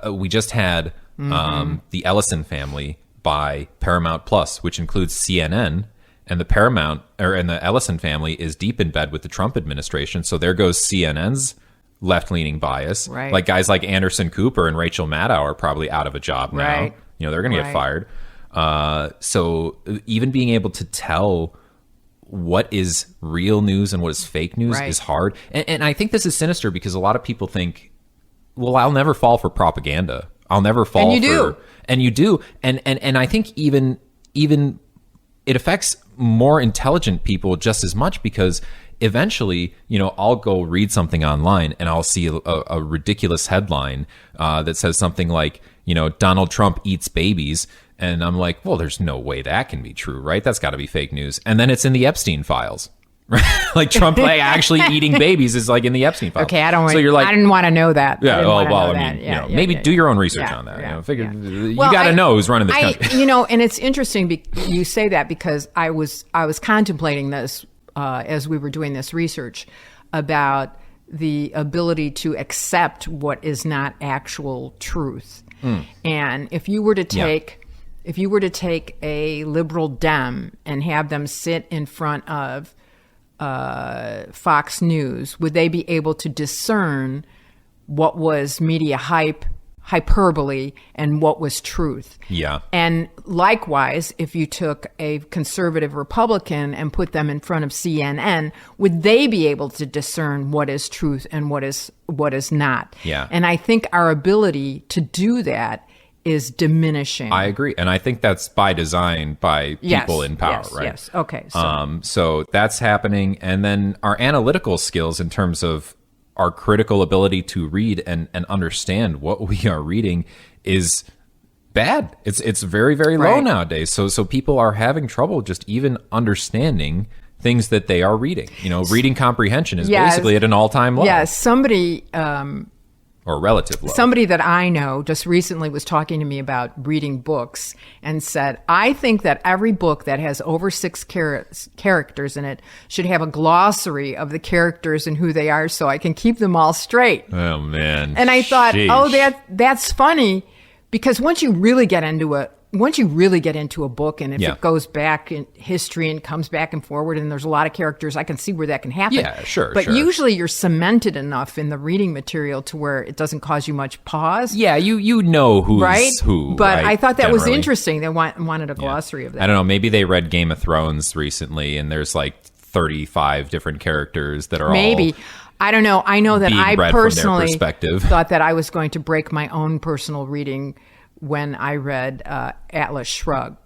We just had The Ellison Family by Paramount Plus, which includes CNN, and the Ellison family is deep in bed with the Trump administration. So there goes CNN's left-leaning bias. Right. Like guys like Anderson Cooper and Rachel Maddow are probably out of a job now. Right. They're going to get fired. So even being able to tell what is real news and what is fake news is hard. And I think this is sinister because a lot of people think, well, I'll never fall for propaganda. I'll never fall and you for... And you do. And I think even it affects more intelligent people just as much because eventually, I'll go read something online and I'll see a ridiculous headline that says something like, Donald Trump eats babies. And I'm like, well, there's no way that can be true, right? That's got to be fake news. And then it's in the Epstein files. Right? Like Trump actually eating babies is like in the Epstein files. Okay, I so you're like, I didn't want to know that. Yeah, maybe do your own research on that. You got to know who's running this country. And it's interesting you say that because I was contemplating this as we were doing this research about the ability to accept what is not actual truth. And if you were to take a liberal Dem and have them sit in front of Fox News, would they be able to discern what was media hyperbole, and what was truth? Yeah. And likewise, if you took a conservative Republican and put them in front of CNN, would they be able to discern what is truth and what is not? Yeah. And I think our ability to do that is diminishing. I agree. And I think that's by design by people in power, right? Yes. Okay. So that's happening. And then our analytical skills in terms of our critical ability to read and understand what we are reading is bad. It's very, very low nowadays. So people are having trouble just even understanding things that they are reading. Reading comprehension is basically at an all-time low. Yes, somebody... or relative low. Somebody that I know just recently was talking to me about reading books and said, I think that every book that has over 6 characters in it should have a glossary of the characters and who they are so I can keep them all straight. Oh, man. And I thought, that's funny, because once you really get into a book, and if it goes back in history and comes back and forward and there's a lot of characters, I can see where that can happen. Yeah, sure. But usually you're cemented enough in the reading material to where it doesn't cause you much pause. Yeah, you know who's who. But right, I thought that generally. was interesting. They wanted a glossary of that. I don't know. Maybe they read Game of Thrones recently and there's like 35 different characters that are all... I don't know. I know that I personally perspective. thought that I was going to break my own personal reading when I read Atlas Shrugged.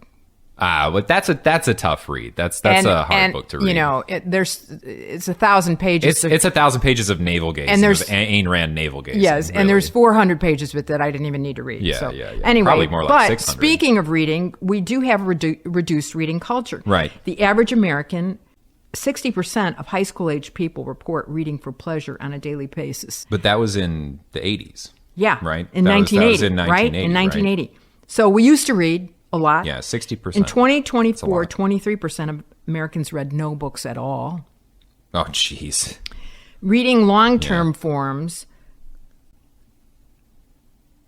But that's a tough read. That's a hard book to read. It's 1,000 pages. It's 1,000 pages of navel gazing, and there's Ayn Rand navel gazing. Yes, really. And there's 400 pages of it that I didn't even need to read. Yeah. Anyway, probably more like 600. But speaking of reading, we do have reduced reading culture. Right. The average American, 60% of high school age people report reading for pleasure on a daily basis. But that was in the 80s. Yeah. Right? In 1980. Right? In 1980. Right? So we used to read a lot. Yeah, 60%. In 2024, 23% of Americans read no books at all. Oh, jeez. Reading long-term forms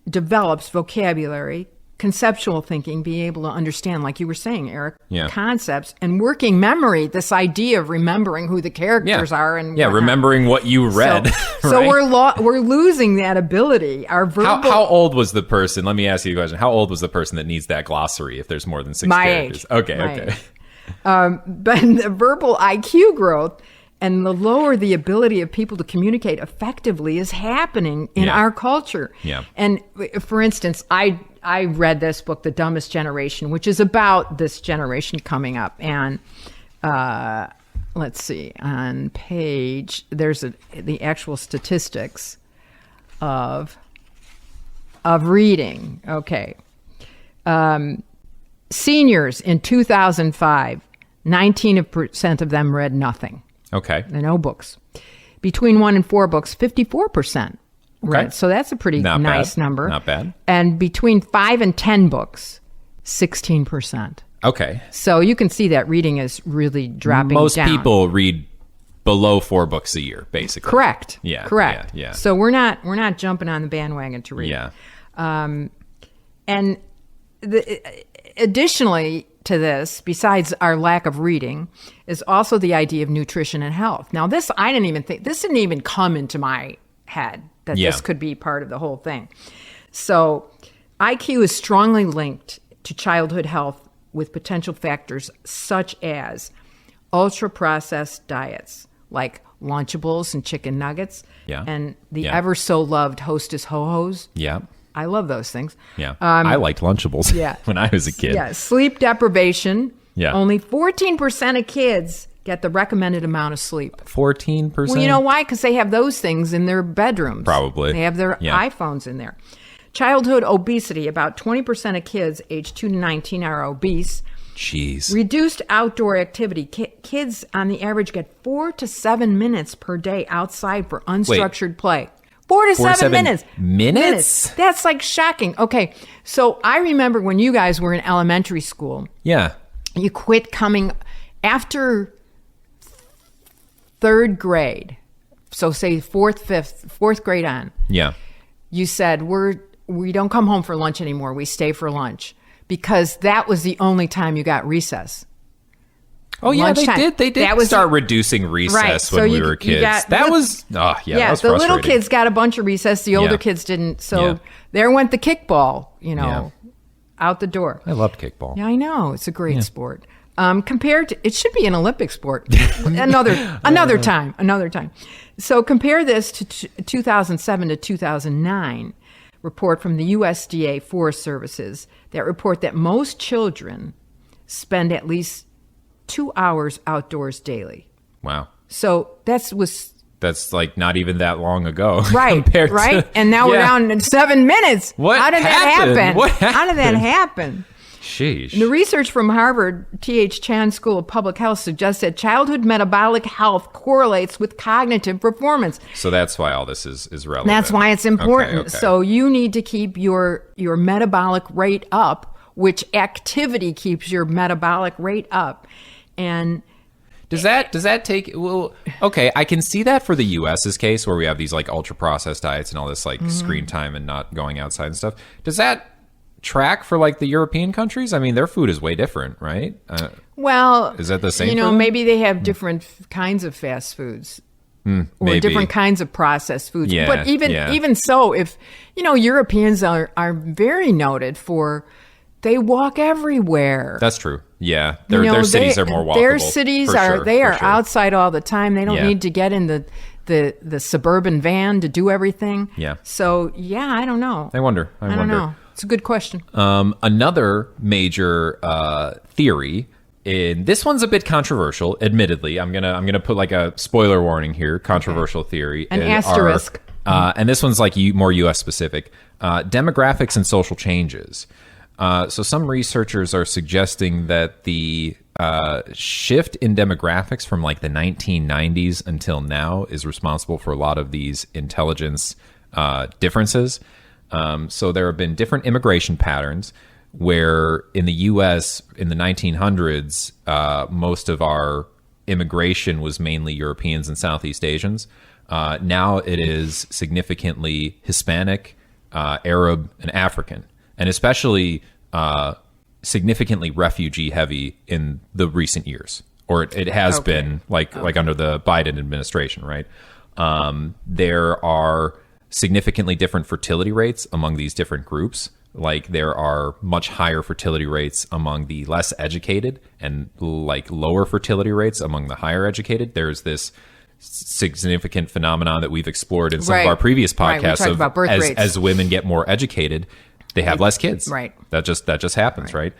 develops vocabulary, conceptual thinking, being able to understand, like you were saying, Eric, concepts, and working memory, this idea of remembering who the characters are. And remembering what you read. So we're losing that ability. Our verbal... How old was the person? Let me ask you a question. How old was the person that needs that glossary if there's more than 6 characters? Age. Okay. Age. But the verbal IQ growth and the lower the ability of people to communicate effectively is happening in our culture. Yeah. And for instance, I read this book, The Dumbest Generation, which is about this generation coming up. And let's see, on page, there's the actual statistics of reading. Okay. Seniors in 2005, 19% of them read nothing. Okay. No books. Between 1 and 4 books, 54% read. So that's a pretty nice number. Not bad. And between 5 and 10 books, 16%. Okay. So you can see that reading is really dropping down. Most people read below 4 books a year, basically. Correct. Yeah. Correct. Yeah. So we're not jumping on the bandwagon to read. Yeah. And additionally to this, besides our lack of reading, is also the idea of nutrition and health. Now, this didn't even come into my head that this could be part of the whole thing. So IQ is strongly linked to childhood health with potential factors such as ultra-processed diets like Lunchables and chicken nuggets and the ever so loved Hostess Ho-Hos. Yeah. I love those things. Yeah. I liked Lunchables when I was a kid. Yeah. Sleep deprivation. Yeah. Only 14% of kids get the recommended amount of sleep. 14%? Well, you know why? Because they have those things in their bedrooms. Probably. They have their iPhones in there. Childhood obesity. About 20% of kids aged 2 to 19 are obese. Jeez. Reduced outdoor activity. Kids on the average get 4 to 7 minutes per day outside for unstructured play. 4 to 7 minutes. Minutes? That's like shocking. Okay. So I remember when you guys were in elementary school. Yeah. You quit coming after third grade. so say fourth grade on, you said, we don't come home for lunch anymore. We stay for lunch, because that was the only time you got recess. Oh yeah, lunchtime. They did start reducing recess when we were kids. That was the little kids got a bunch of recess. The older kids didn't. So there went the kickball, out the door. I loved kickball. Yeah, I know. It's a great sport. Compared to, it should be an Olympic sport. another time. So compare this to 2007 to 2009 report from the USDA Forest Services that report that most children spend at least 2 hours outdoors daily. Wow. So that's like not even that long ago. Right. And now we're down to 7 minutes. How did that happen? Sheesh. The research from Harvard T.H. Chan School of Public Health suggests that childhood metabolic health correlates with cognitive performance. So that's why all this is relevant. That's why it's important. Okay. So you need to keep your metabolic rate up, which activity keeps your metabolic rate up. And does that take, well, okay, I can see that for the US's case where we have these like ultra processed diets and all this like screen time and not going outside and stuff. Does that track for like the European countries? I mean, their food is way different, right? Well, is that the same? Maybe they have different kinds of fast foods or different kinds of processed foods. Yeah, but even so, if Europeans are very noted for, they walk everywhere. That's true. Yeah, their cities are more walkable. Their cities are outside all the time. They don't need to get in the suburban van to do everything. Yeah. So I don't know. I wonder. I don't know. It's a good question. Another major theory, and this one's a bit controversial. Admittedly, I'm gonna put like a spoiler warning here. Controversial theory. An asterisk. And this one's like more U.S. specific. Demographics and social changes. So some researchers are suggesting that the shift in demographics from like the 1990s until now is responsible for a lot of these intelligence differences. So there have been different immigration patterns where in the U.S. in the 1900s, most of our immigration was mainly Europeans and Southeast Asians. Now it is significantly Hispanic, Arab, and African, and especially significantly refugee heavy in the recent years, or it has been like under the Biden administration, right? There are significantly different fertility rates among these different groups. Like there are much higher fertility rates among the less educated and like lower fertility rates among the higher educated. There's this significant phenomenon that we've explored in some of our previous podcasts of about birth rates. As women get more educated, they have less kids. Right. That just happens, right?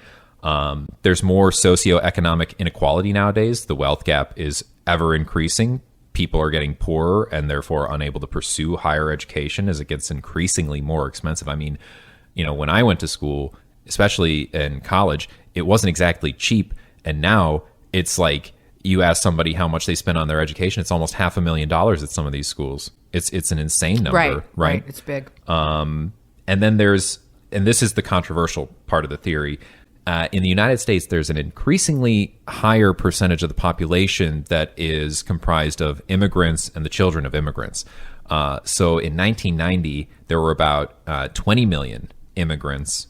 There's more socioeconomic inequality nowadays. The wealth gap is ever increasing. People are getting poorer and therefore unable to pursue higher education as it gets increasingly more expensive. I mean, when I went to school, especially in college, it wasn't exactly cheap. And now it's like you ask somebody how much they spend on their education, it's almost $500,000 at some of these schools. It's an insane number, right? It's big. And then and this is the controversial part of the theory. In the United States, there's an increasingly higher percentage of the population that is comprised of immigrants and the children of immigrants. So in 1990, there were about 20 million immigrants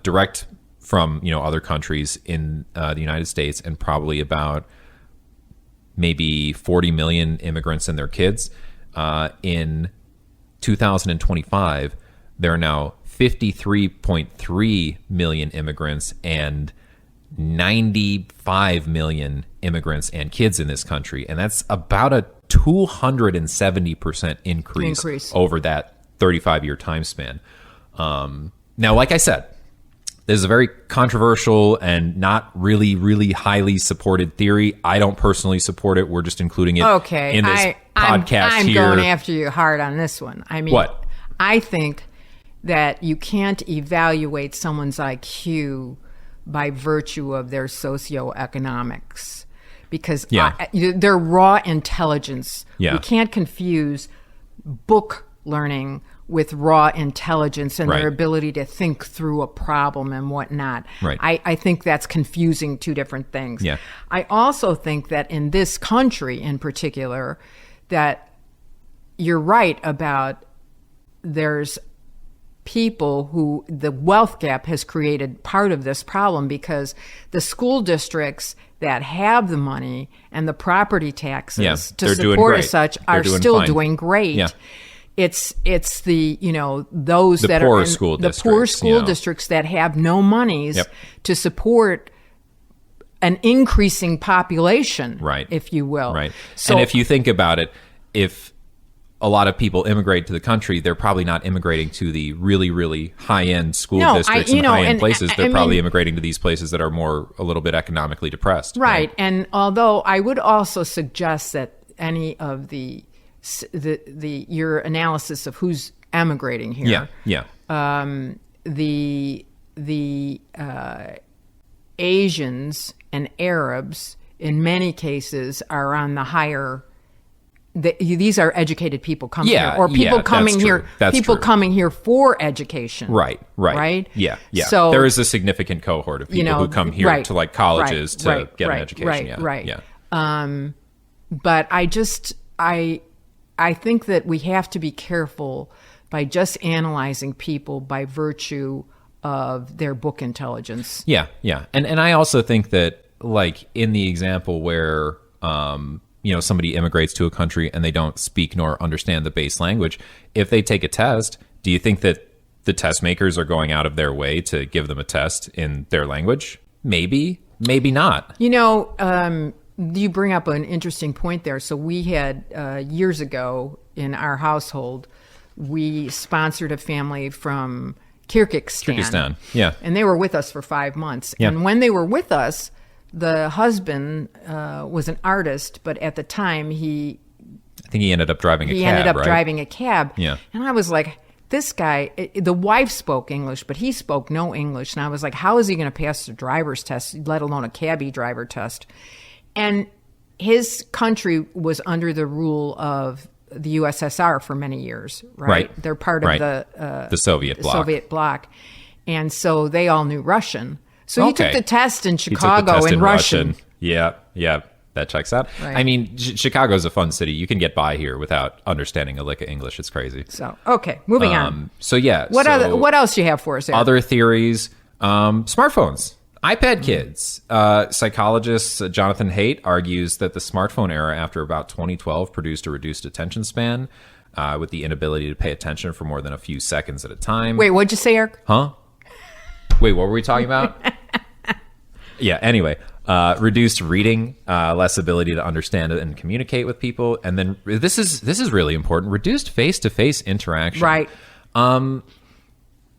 direct from other countries in the United States, and probably about maybe 40 million immigrants and their kids. In 2025, there are now 53.3 million immigrants and 95 million immigrants and kids in this country. And that's about a 270% increase over that 35-year time span. Now, like I said, this is a very controversial and not really, really highly supported theory. I don't personally support it. We're just including it in this podcast here. I'm going after you hard on this one. I mean, what? I think that you can't evaluate someone's IQ by virtue of their socioeconomics, because their raw intelligence. Yeah. We can't confuse book learning with raw intelligence and their ability to think through a problem and whatnot. Right. I think that's confusing two different things. Yeah. I also think that in this country in particular, that you're right about there's people who the wealth gap has created part of this problem, because the school districts that have the money and the property taxes to support as such are still doing great. Yeah. It's the, those that are in the poor school districts that have no monies to support an increasing population, right, if you will. Right. So, and if you think about it, if a lot of people immigrate to the country, they're probably not immigrating to the really, really high-end school districts and high-end places. They're probably immigrating to these places that are a little bit economically depressed. Right. And although I would also suggest that any of your analysis of who's emigrating here, the Asians and Arabs in many cases are on the higher. These are educated people coming here, or people coming here. People coming here for education. Right. Yeah. So there is a significant cohort of people who come here to like colleges to get an education. Right. But I think that we have to be careful by just analyzing people by virtue of their book intelligence. Yeah. And I also think that, like, in the example where somebody immigrates to a country and they don't speak nor understand the base language, if they take a test, do you think that the test makers are going out of their way to give them a test in their language? Maybe not. You bring up an interesting point there. So we had years ago in our household, we sponsored a family from Kyrgyzstan. Yeah. And they were with us for 5 months. Yeah. And when they were with us, the husband was an artist, but at the time I think he ended up driving a cab. He ended up driving a cab. Yeah. And I was like, this guy, the wife spoke English, but he spoke no English. And I was like, how is he going to pass the driver's test, let alone a cabbie driver test? And his country was under the rule of the USSR for many years, right? They're part of the Soviet bloc. And so they all knew Russian. So he took the test in Chicago in Russian. Yeah, that checks out. Right. I mean, Chicago's a fun city. You can get by here without understanding a lick of English. It's crazy. So, okay, moving on. So, yeah. What else do you have for us, Eric? Other theories, smartphones. iPad kids. Psychologist Jonathan Haidt argues that the smartphone era after about 2012 produced a reduced attention span with the inability to pay attention for more than a few seconds at a time. Wait, what'd you say, Eric? Huh? Wait, what were we talking about? Yeah, anyway. Reduced reading, less ability to understand and communicate with people. And then this is really important. Reduced face-to-face interaction. Right.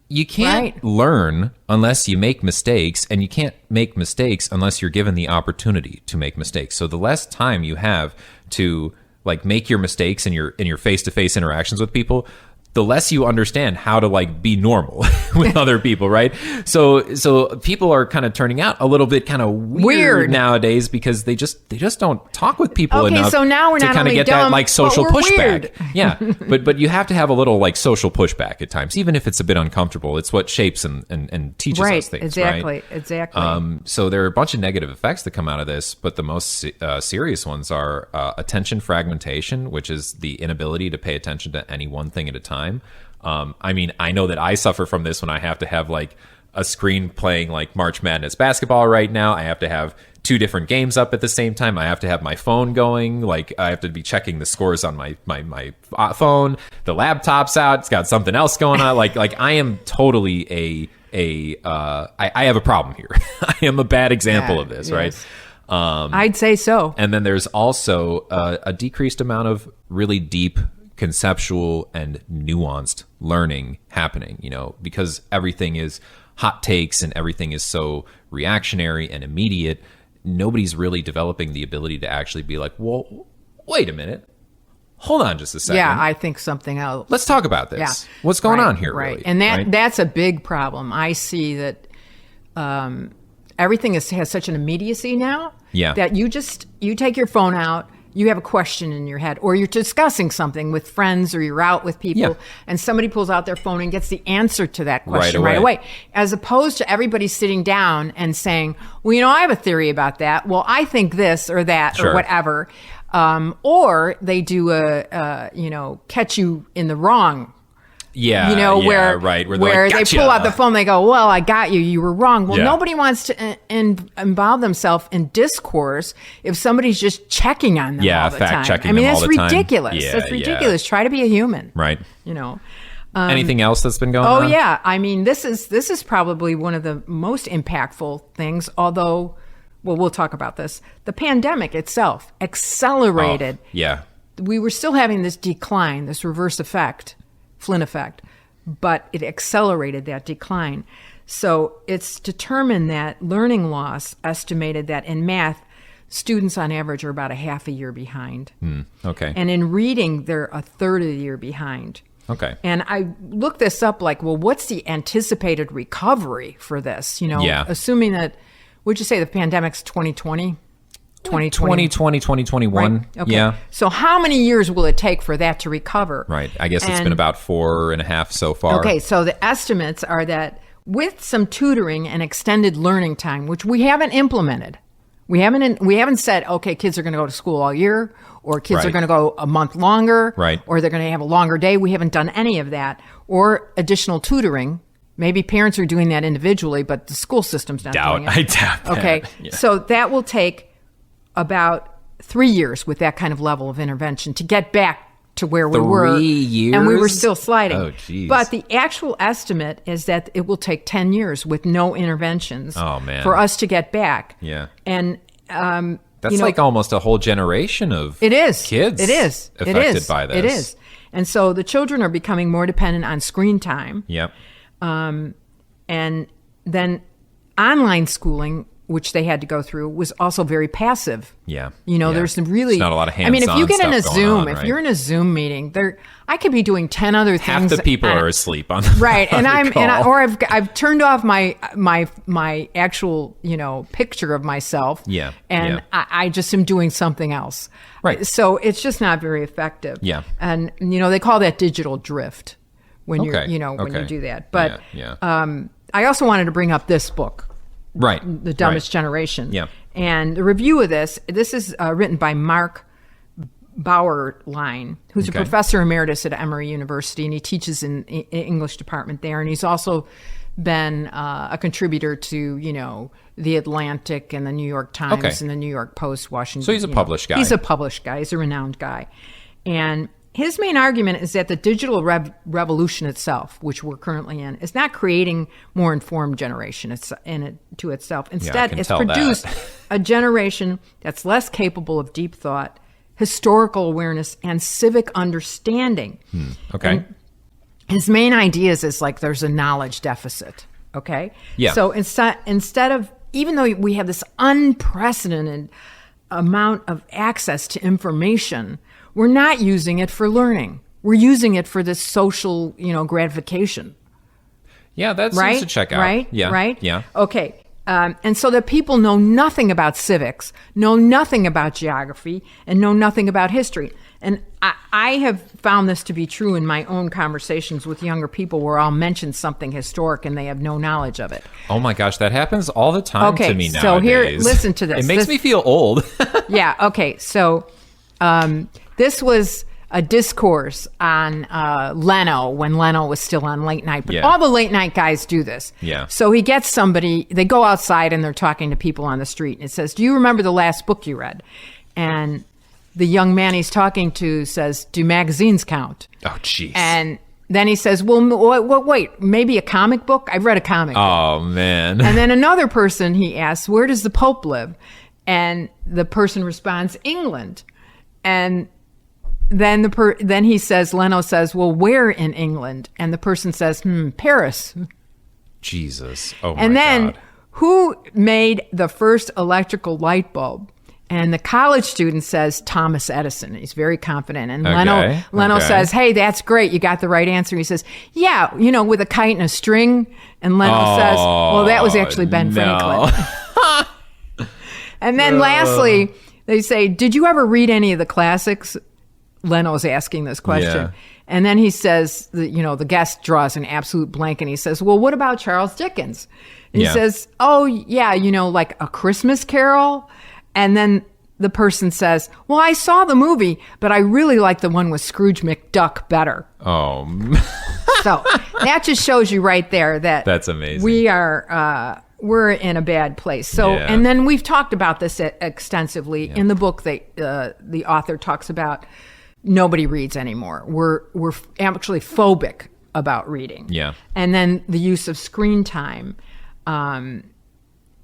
You can't learn unless you make mistakes, and you can't make mistakes unless you're given the opportunity to make mistakes. So the less time you have to like make your mistakes in your face-to-face interactions with people, the less you understand how to like be normal with other people, right? So people are kind of turning out a little bit kind of weird nowadays because they just don't talk with people enough. So now we're to not kind of get dumb, that like social pushback. Weird. Yeah, but you have to have a little like social pushback at times, even if it's a bit uncomfortable. It's what shapes and teaches us things. Exactly. So there are a bunch of negative effects that come out of this, but the most serious ones are attention fragmentation, which is the inability to pay attention to any one thing at a time. I mean, I know that I suffer from this when I have to have like a screen playing like March Madness basketball right now. I have to have 2 different games up at the same time. I have to have my phone going. Like I have to be checking the scores on my phone. The laptop's out. It's got something else going on. Like I am totally I have a problem here. I am a bad example of this, right? I'd say so. And then there's also a decreased amount of really deep conceptual and nuanced learning happening, because everything is hot takes and everything is so reactionary and immediate. Nobody's really developing the ability to actually be like, well, wait a minute. Hold on just a second. Yeah, I think something else. Let's talk about this. Yeah. What's going on here, right? Really? And that's a big problem. I see that everything has such an immediacy now that you take your phone out, you have a question in your head, or you're discussing something with friends, or you're out with people, and somebody pulls out their phone and gets the answer to that question right away. As opposed to everybody sitting down and saying, well, I have a theory about that. Well, I think this or that or whatever. Or they do catch you in the wrong. Yeah, where right, where like, they gotcha. pull out the phone, they go, well, I got you, you were wrong. Well, Yeah. nobody wants to involve themselves in discourse if somebody's just checking on them all the time. fact-checking I mean, them that's all the time. ridiculous. Yeah, That's ridiculous. Try to be a human. Right. Anything else that's been going on? Oh, yeah. I mean, this is probably one of the most impactful things, although, well, we'll talk about this. The pandemic itself accelerated. Oh, yeah. We were still having this decline, this reverse effect, Flynn effect, but it accelerated that decline. So it's determined that learning loss estimated that in math, students on average are about a half a year behind. Okay. And in reading, they're a third of the year behind. Okay. And I looked this up like, well, what's the anticipated recovery for this? Assuming that, would you say the pandemic's 2020? 2020, 2021. Right? Okay. Yeah. So how many years will it take for that to recover? Right. I guess it's been about 4.5 so far. Okay. So the estimates are that with some tutoring and extended learning time, which we haven't implemented, we haven't said, okay, kids are going to go to school all year, or kids Right. are going to go a month longer, Right. or they're going to have a longer day. We haven't done any of that, or additional tutoring. Maybe parents are doing that individually, but the school system's not doing it. I doubt that. Okay. Yeah. So that will take about 3 years with that kind of level of intervention to get back to where we were. 3 years? And we were still sliding. Oh, geez. But the actual estimate is that it will take 10 years with no interventions Oh, man. for us to get back. Yeah. And That's like almost a whole generation of it is. kids It is. affected by this. It is. And so the children are becoming more dependent on screen time. Yep. And then online schooling, which they had to go through, was also very passive. Yeah. Yeah. There's some really... There's not a lot of I mean, if you hands-on get in a stuff going Zoom, on, if right? you're in a Zoom meeting, I could be doing 10 other Half things. the people on- are asleep on Right. on And the call. I've turned off my actual, picture of myself. Yeah, And yeah. I just am doing something else. Right. So it's just not very effective. Yeah. And, they call that digital drift when you're, Okay, when you okay. do that. But Yeah. I also wanted to bring up this book, Right. The Dumbest Right. Generation. Yeah. And the review of this is written by Mark Bauerlein, who's Okay. a professor emeritus at Emory University, and he teaches in English department there. And he's also been a contributor to, The Atlantic and the New York Times Okay. and the New York Post, Washington. So he's a published guy. He's a published guy. He's a renowned guy. And his main argument is that the digital revolution itself, which we're currently in, is not creating more informed generation to itself. Instead, can it's tell that. produced a generation that's less capable of deep thought, historical awareness, and civic understanding. Okay. And his main ideas is like there's a knowledge deficit. Okay. Yeah. So instead of, even though we have this unprecedented amount of access to information, we're not using it for learning. We're using it for this social, gratification. Yeah, that Right? seems to check out. Right? Yeah. Right? Yeah. Okay. And so that people know nothing about civics, know nothing about geography, and know nothing about history. And I have found this to be true in my own conversations with younger people where I'll mention something historic and they have no knowledge of it. Oh my gosh, that happens all the time Okay, to me nowadays. so here, listen to this. It makes me feel old. Yeah, okay. So this was a discourse on Leno when Leno was still on late night. But Yeah. all the late night guys do this. Yeah. So he gets somebody, they go outside and they're talking to people on the street. And it says, do you remember the last book you read? And the young man he's talking to says, do magazines count? Oh, jeez. And then he says, well, wait, maybe a comic book? I've read a comic book. Oh, man. And then another person, he asks, where does the Pope live? And the person responds, England. And then then he says, Leno says, well, where in England? And the person says, Paris. Jesus. Oh, my And then God. who made the first electrical light bulb? And the college student says Thomas Edison. He's very confident. And Okay, Leno okay. says, hey, that's great. You got the right answer. He says, yeah, with a kite and a string. And Leno says, well, that was actually Ben no. Franklin. And then lastly, they say, did you ever read any of the classics? Leno's asking this question. Yeah. And then he says, the guest draws an absolute blank and he says, well, what about Charles Dickens? And he Yeah. says, oh, yeah, like A Christmas Carol. And then the person says, well, I saw the movie, but I really like the one with Scrooge McDuck better. Oh. So that just shows you right there that that's amazing. We're in a bad place. So, and then we've talked about this extensively in the book. The author talks about nobody reads anymore. We're actually phobic about reading. Yeah. And then the use of screen time,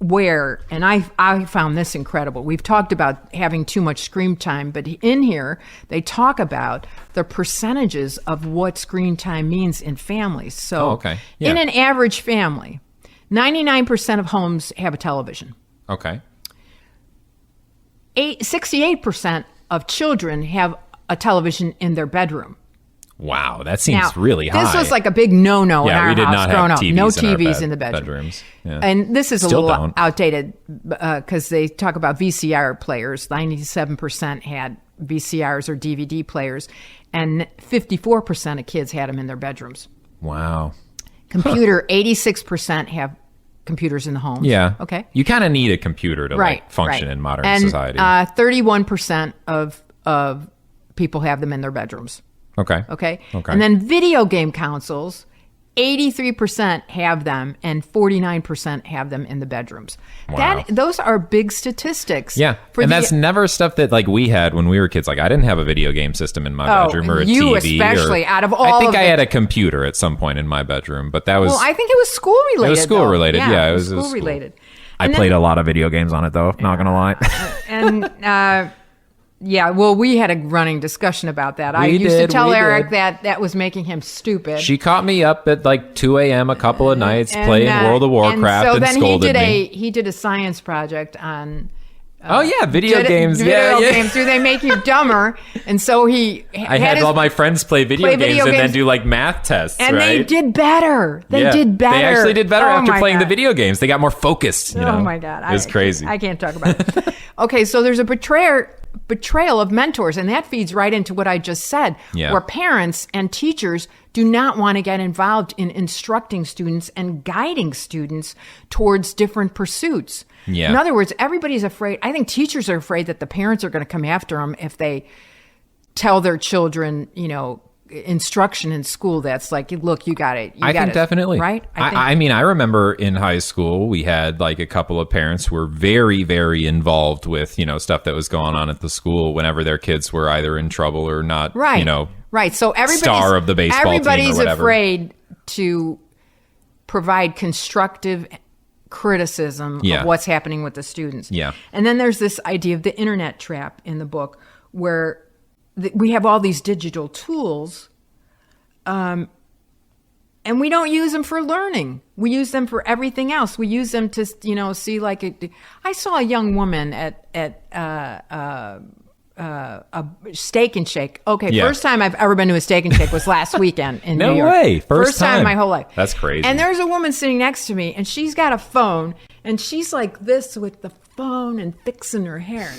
where, and I found this incredible. We've talked about having too much screen time, but in here they talk about the percentages of what screen time means in families. So in an average family, 99% of homes have a television. Okay. 68% of children have a television in their bedroom. Wow, that seems really high. This was like a big no-no in our we did house not growing have up. TVs No in TVs our in the bedrooms. Yeah. And this is Still a little don't. outdated because they talk about VCR players. 97% had VCRs or DVD players, and 54% of kids had them in their bedrooms. Wow. Computer, 86% have computers in the homes. Yeah. Okay. You kind of need a computer to function in modern society. 31% of people have them in their bedrooms. Okay. And then video game consoles, 83% have them and 49% have them in the bedrooms. Wow. Those are big statistics. Yeah. And that's never stuff that like we had when we were kids. Like I didn't have a video game system in my bedroom or a you TV. Especially out of all I think of I had a computer at some point in my bedroom, but that was... Well, I think it was school related. It was school related. Yeah, it was school related. I played a lot of video games on it though, not going to lie. And... yeah, well, we had a running discussion about that. I used to tell Eric that was making him stupid. She caught me up at like 2 a.m. a couple of nights playing World of Warcraft and scolded me. He did a science project on... video games. Video games. Do they make you dumber? And so I had all my friends play video games and then do like math tests, and right? they did better. They did better. They actually did better after playing the video games. They got more focused. You know? Oh my God. It was crazy. I can't talk about it. Okay, so there's a betrayal of mentors, and that feeds right into what I just said, where parents and teachers do not want to get involved in instructing students and guiding students towards different pursuits. Yeah. In other words, everybody's afraid. I think teachers are afraid that the parents are going to come after them if they tell their children, instruction in school that's like, look, you got it. I think definitely. Right? I mean, I remember in high school, we had like a couple of parents who were very, very involved with, stuff that was going on at the school whenever their kids were either in trouble or not, right. So everybody's star of the baseball team or everybody's whatever. afraid to provide constructive criticism of what's happening with the students. Yeah. And then there's this idea of the internet trap in the book where we have all these digital tools, and we don't use them for learning. We use them for everything else. We use them to, see like I saw a young woman at a Steak and Shake. Okay, first time I've ever been to a Steak and Shake was last weekend in New York. No way. First time in my whole life. That's crazy. And there's a woman sitting next to me, and she's got a phone, and she's like this with the phone and fixing her hair.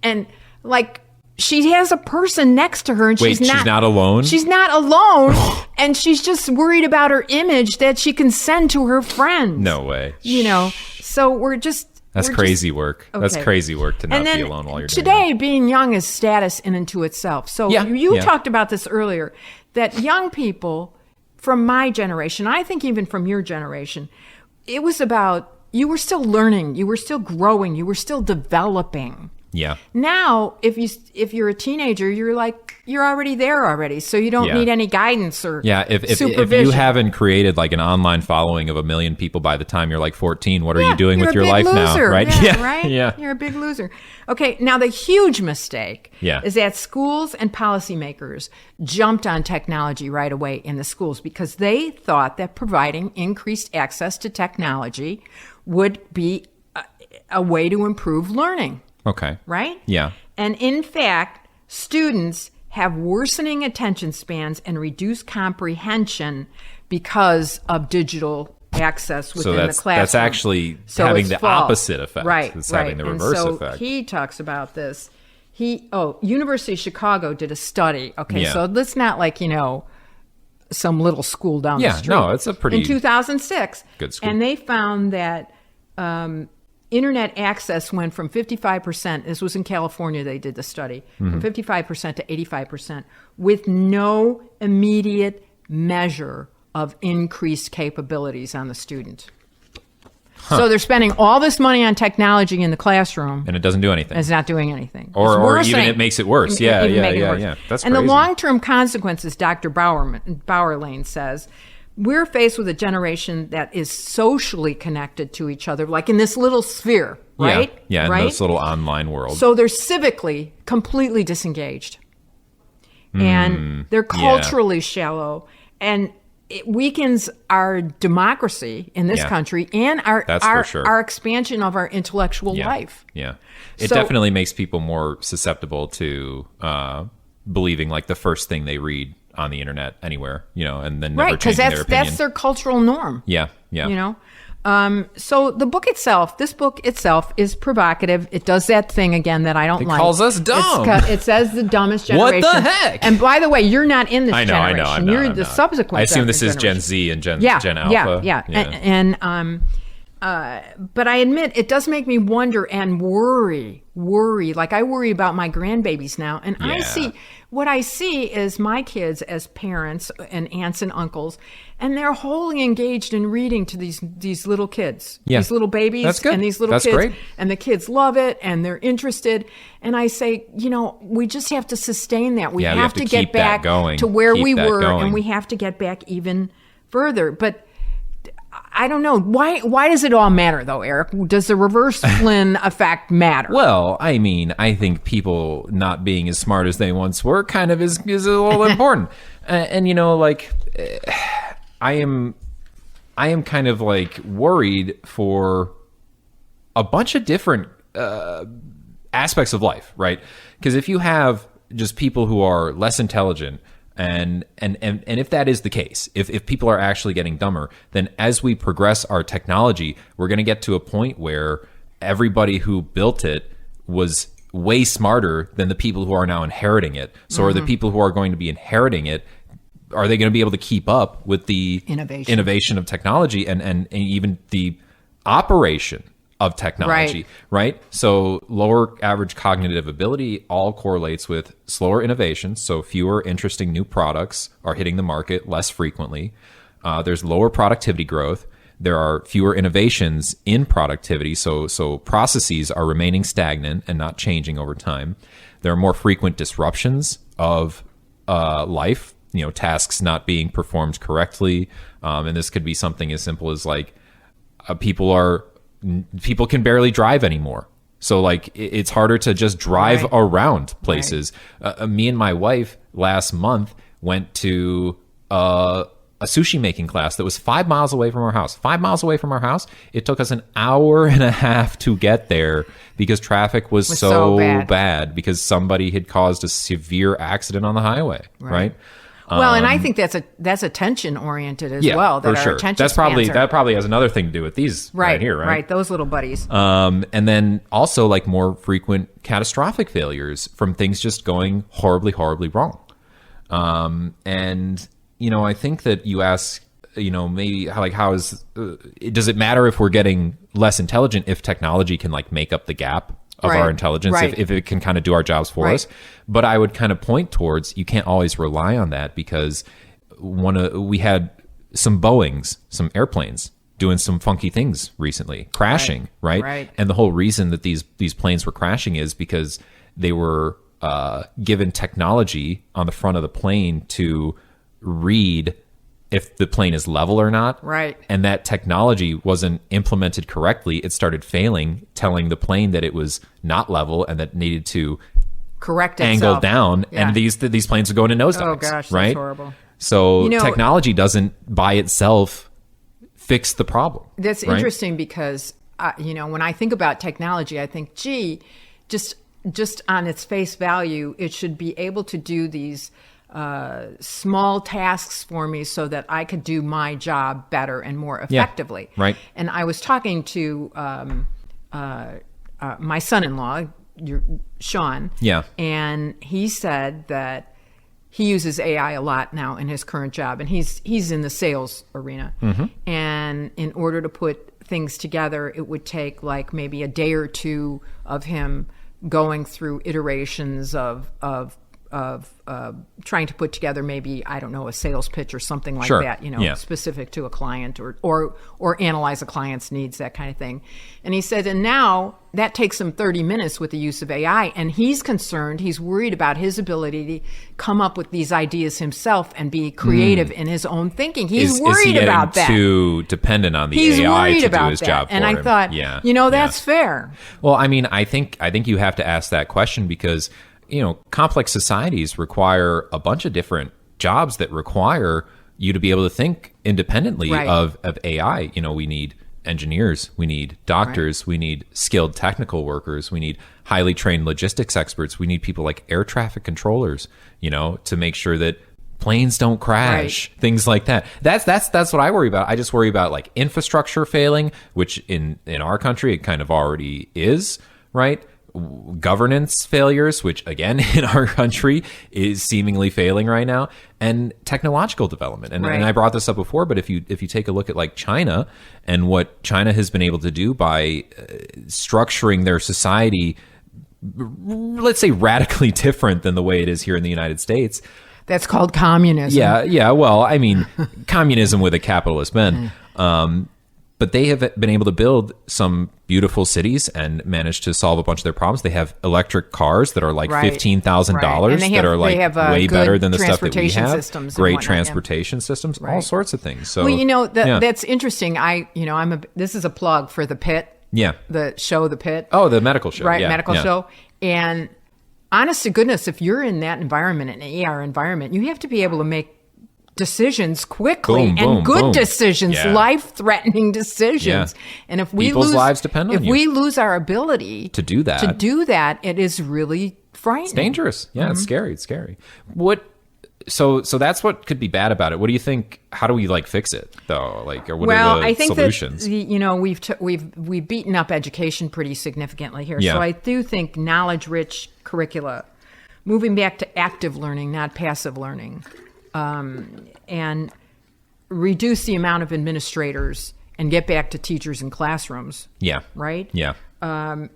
And like... she has a person next to her, and she's not alone? She's not alone, and she's just worried about her image that she can send to her friends. No way. So we're just... That's crazy work. Okay. That's crazy work to not be alone while you're doing today, being young is status in and to itself. So you talked about this earlier, that young people from my generation, I think even from your generation, it was about, you were still learning, you were still growing, you were still developing. Yeah. Now, if you're a teenager, you're already there already, so you don't need any guidance or If you haven't created like an online following of 1 million people by the time you're like 14, what are you doing with your life now? Right? Right? Yeah. You're a big loser. Okay. Now the huge mistake is that schools and policymakers jumped on technology right away in the schools because they thought that providing increased access to technology would be a way to improve learning. Okay. Right? Yeah. And in fact, students have worsening attention spans and reduced comprehension because of digital access within the classroom. That's actually having the opposite effect. Right. It's having the reverse effect. He talks about this. University of Chicago did a study. Okay, so that's not like, some little school down the street. Yeah, no, it's a pretty... In 2006. Good school. And they found that internet access went from 55%, this was in California, they did the study, from 55% to 85% with no immediate measure of increased capabilities on the student. So they're spending all this money on technology in the classroom. And it doesn't do anything. It's not doing anything. Or even it makes it worse. Yeah. That's and crazy. the long-term consequences, Dr. Bauerlein says, we're faced with a generation that is socially connected to each other, like in this little sphere, right? Yeah, in right? this little online world. So they're civically completely disengaged. And they're culturally shallow. And it weakens our democracy in this country and our expansion of our intellectual life. Yeah. It definitely makes people more susceptible to believing like the first thing they read on the internet anywhere, and then never changing their opinion. That's their cultural norm. Yeah. So this book itself is provocative. It does that thing again that I don't like. It calls us dumb. It says the dumbest generation. What the heck? And by the way, you're not in this generation. I know. You're the subsequent. I assume this is generation. Gen Z and Gen Alpha. Yeah. But I admit it does make me wonder and worry. Like I worry about my grandbabies now, and what I see is my kids as parents and aunts and uncles, and they're wholly engaged in reading to these little kids, these little babies, That's good. and these little That's kids, great. and the kids love it and they're interested. And I say, we just have to sustain that. We have to get back to where we were, and we have to get back even further. But I don't know. Why does it all matter, though, Eric? Does the reverse Flynn effect matter? Well, I mean, I think people not being as smart as they once were kind of is a little important. And I am kind of like worried for a bunch of different aspects of life, right? Because if you have just people who are less intelligent, and if that is the case, if people are actually getting dumber, then as we progress our technology, we're going to get to a point where everybody who built it was way smarter than the people who are now inheriting it. So are the people who are going to be inheriting it, are they going to be able to keep up with the innovation of technology and even the operation of technology, right? So lower average cognitive ability all correlates with slower innovation. So fewer interesting new products are hitting the market less frequently. There's lower productivity growth. There are fewer innovations in productivity. So processes are remaining stagnant and not changing over time. There are more frequent disruptions of life, tasks not being performed correctly. And this could be something as simple as like people can barely drive anymore. So like it's harder to just drive around places. Me and my wife last month went to a sushi making class that was 5 miles away from our house. 5 miles away from our house. It took us an hour and a half to get there because traffic was so bad because somebody had caused a severe accident on the highway, right? Well, and I think that's attention oriented as well. That for sure. That probably has another thing to do with these right here, right? Right, those little buddies. And then also like more frequent catastrophic failures from things just going horribly, horribly wrong. And I think that you ask, maybe how is does it matter if we're getting less intelligent if technology can like make up the gap of our intelligence, if it can kind of do our jobs for us. But I would kind of point towards, you can't always rely on that because we had some Boeings, some airplanes doing some funky things recently, crashing, right? And the whole reason that these planes were crashing is because they were given technology on the front of the plane to read if the plane is level or not. Right. And that technology wasn't implemented correctly. It started failing, telling the plane that it was not level and that needed to correct angle itself down. Yeah. And these planes would go into nosedives. Oh gosh, right? That's horrible. So technology doesn't by itself fix the problem. That's interesting because, when I think about technology, I think, just on its face value, it should be able to do these small tasks for me so that I could do my job better and more effectively. Yeah, right. And I was talking to my son-in-law, Sean. Yeah. And he said that he uses AI a lot now in his current job, and he's in the sales arena. And in order to put things together, it would take like maybe a day or two of him going through iterations of trying to put together maybe, I don't know, a sales pitch or something like that, specific to a client or analyze a client's needs, that kind of thing. And he said, and now that takes him 30 minutes with the use of AI. And he's concerned, he's worried about his ability to come up with these ideas himself and be creative in his own thinking. He's worried about that. Too dependent on the AI to do his job for him. And I thought, that's fair. Well, I mean, I think you have to ask that question because complex societies require a bunch of different jobs that require you to be able to think independently of AI. We need engineers, we need doctors, we need skilled technical workers, we need highly trained logistics experts, we need people like air traffic controllers, to make sure that planes don't crash, things like that. That's what I worry about. I just worry about like infrastructure failing, which in our country it kind of already is, right? Governance failures, which again in our country is seemingly failing right now, and technological development. And I brought this up before, but if you take a look at like China and what China has been able to do by structuring their society, let's say radically different than the way it is here in the United States. That's called communism. Yeah. Well, I mean, communism with a capitalist bend. But they have been able to build some beautiful cities and manage to solve a bunch of their problems. They have electric cars that are like $15,000 that are like way better than the stuff that we have. Great transportation systems, all sorts of things. So, that's interesting. This is a plug for The Pit. Yeah. The show, The Pit. Oh, the medical show. Right, medical show. And honest to goodness, if you're in that environment, an AR environment, you have to be able to make decisions quickly good decisions, life-threatening decisions. And if we people's lives depend on we lose our ability to do that, it is really frightening. It's dangerous. Yeah, It's scary. So that's what could be bad about it. What do you think? How do we like fix it though? Like, or what are the solutions? I think we've beaten up education pretty significantly here. So I do think knowledge-rich curricula, moving back to active learning, not passive learning. And reduce the amount of administrators and get back to teachers in classrooms. Yeah. Right? Yeah. And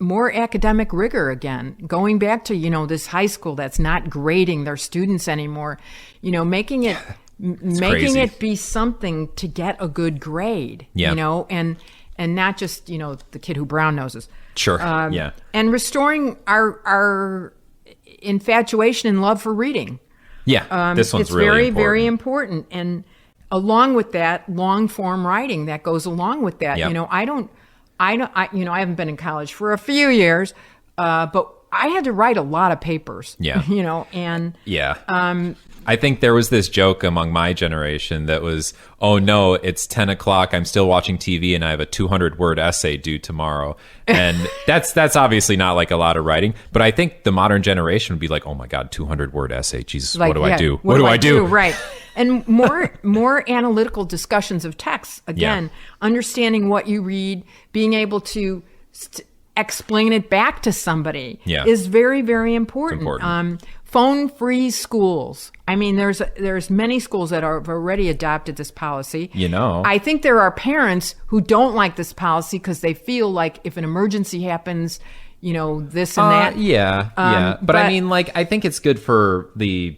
more academic rigor again. Going back to, this high school that's not grading their students anymore, making it be something to get a good grade. Yeah. And not just, the kid who brown noses. Sure. And restoring our infatuation and love for reading. Yeah, this one's really very, important. very important. And along with that, long form writing that goes along with that. Yep. I haven't been in college for a few years, but I had to write a lot of papers. Yeah. I think there was this joke among my generation that was, oh no, it's 10 o'clock. I'm still watching TV and I have a 200-word essay due tomorrow. And that's obviously not like a lot of writing. But I think the modern generation would be like, oh my God, 200-word essay. Jesus, what do I do? What do I do? Right. And more analytical discussions of texts. Again, understanding what you read, being able to explain it back to somebody is very, very important. Phone-free schools. I mean, there's many schools that have already adopted this policy. I think there are parents who don't like this policy because they feel like if an emergency happens, this and that. But I mean, like, I think it's good to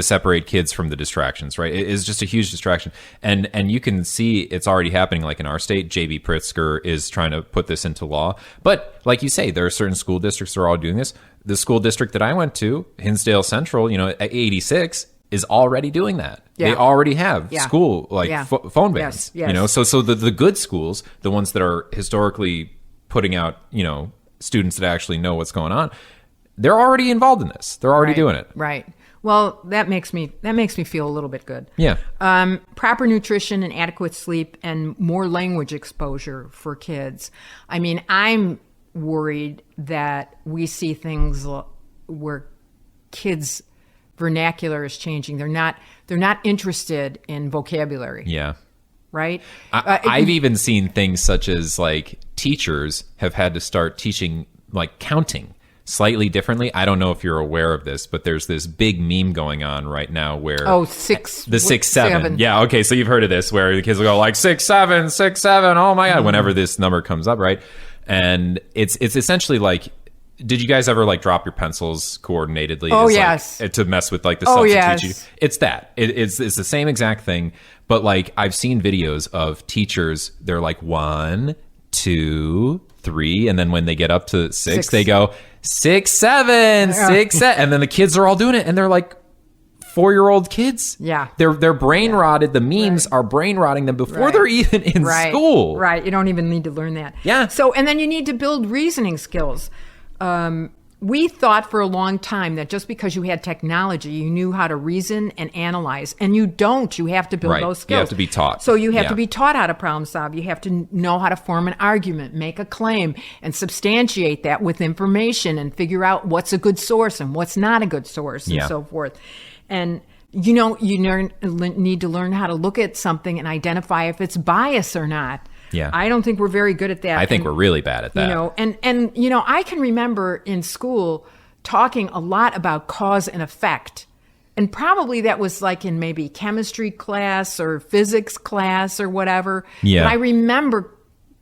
separate kids from the distractions, right? It is just a huge distraction. And you can see it's already happening, like in our state. J.B. Pritzker is trying to put this into law. But like you say, there are certain school districts that are all doing this. The school district that I went to, Hinsdale Central, at 86, is already doing that. Yeah. They already have school, phone bans. Yes. So the good schools, the ones that are historically putting out, students that actually know what's going on, they're already involved in this. They're already doing it. Right. Well, that makes me feel a little bit good. Yeah. Proper nutrition and adequate sleep and more language exposure for kids. I mean, I'm worried that we see things where kids' vernacular is changing. They're not interested in vocabulary. Yeah. Right? I've even seen things such as like teachers have had to start teaching like counting slightly differently. I don't know if you're aware of this, but there's this big meme going on right now where the 6-7. Yeah, okay, so you've heard of this where the kids will go like 6-7, 6-7. Oh my god, whenever this number comes up, right? And it's essentially like, did you guys ever like drop your pencils coordinately? Oh, as, yes. Like, to mess with like the substitute yes. teaching? It's that. It's the same exact thing. But like I've seen videos of teachers, they're like 1, 2, 3, and then when they get up to 6, they go 6, 7, 6, 7, and then the kids are all doing it, and they're like 4-year-old kids. Yeah, they're brain rotted. The memes are brain rotting them before they're even in school. Right, you don't even need to learn that. Yeah. So and then you need to build reasoning skills. We thought for a long time that just because you had technology, you knew how to reason and analyze, and you don't. You have to build those skills. You have to be taught. So you have to be taught how to problem solve. You have to know how to form an argument, make a claim, and substantiate that with information and figure out what's a good source and what's not a good source and so forth. And you need to learn how to look at something and identify if it's bias or not. Yeah. I don't think we're very good at that. I think we're really bad at that. And I can remember in school talking a lot about cause and effect. And probably that was like in maybe chemistry class or physics class or whatever. Yeah. But I remember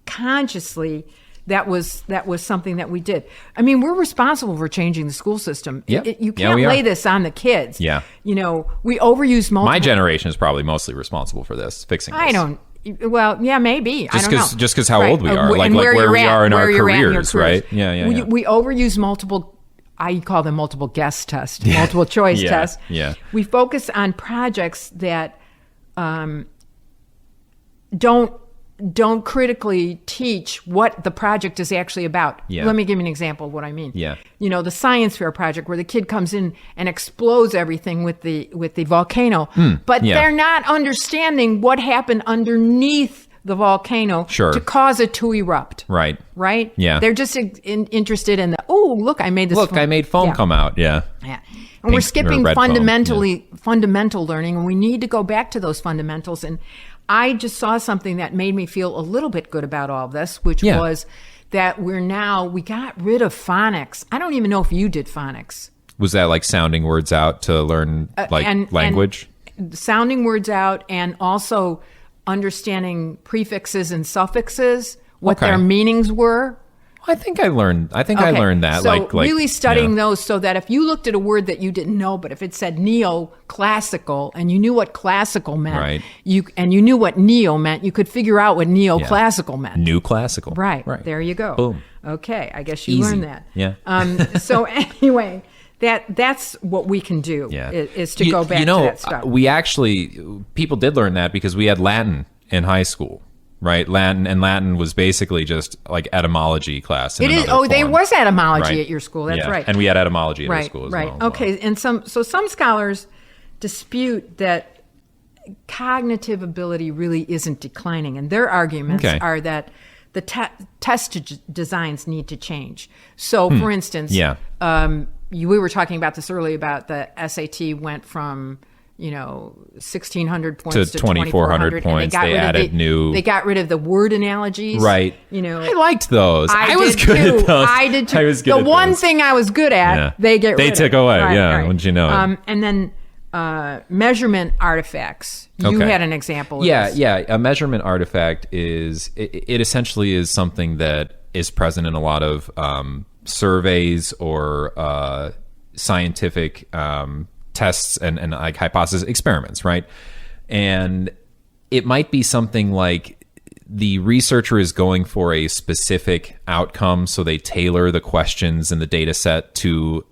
consciously that was something that we did. I mean, we're responsible for changing the school system. Yep. You can't lay this on the kids. Yeah. We overuse multiple. My generation is probably mostly responsible for this, fixing this. Well, yeah, maybe. I don't know. Just because how old we are, like where we are in our careers, right? Yeah. We overuse multiple, I call them multiple guess tests, multiple choice tests. Yeah. We focus on projects that don't critically teach what the project is actually about. Yeah. Let me give you an example of what I mean. Yeah. The science fair project where the kid comes in and explodes everything with the volcano, but they're not understanding what happened underneath the volcano to cause it to erupt. Right. Right? Yeah. They're just interested in look, I made this. I made foam come out. Yeah. Yeah. And we're skipping fundamental learning, and we need to go back to those fundamentals. And I just saw something that made me feel a little bit good about all of this, which was that we got rid of phonics. I don't even know if you did phonics. Was that like sounding words out to learn language? And sounding words out, and also understanding prefixes and suffixes, what their meanings were. I think I learned that. So really studying those, so that if you looked at a word that you didn't know, but if it said neoclassical and you knew what classical meant, you knew what neo meant, you could figure out what neoclassical meant. New classical. Right. There you go. Boom. Okay. I guess you learned that. Yeah. So anyway, that's what we can do is to go back to that stuff. People did learn that because we had Latin in high school. Right, Latin was basically just like etymology class. It is. Oh, there was etymology at your school. That's right. And we had etymology at our school as well. Okay, and some scholars dispute that cognitive ability really isn't declining, and their arguments are that the test designs need to change. So, for instance, we were talking about this earlier about the SAT went from 1,600 points to 2,400 points. They added They got rid of the word analogies. Right. I liked those. I was good at those. I did too. The one thing I was good at, they took away. Right. Wouldn't you know it? And then measurement artifacts. You had an example of this. Yeah. A measurement artifact is it essentially is something that is present in a lot of surveys or scientific tests and like hypothesis experiments, right? And it might be something like the researcher is going for a specific outcome, so they tailor the questions and the data set to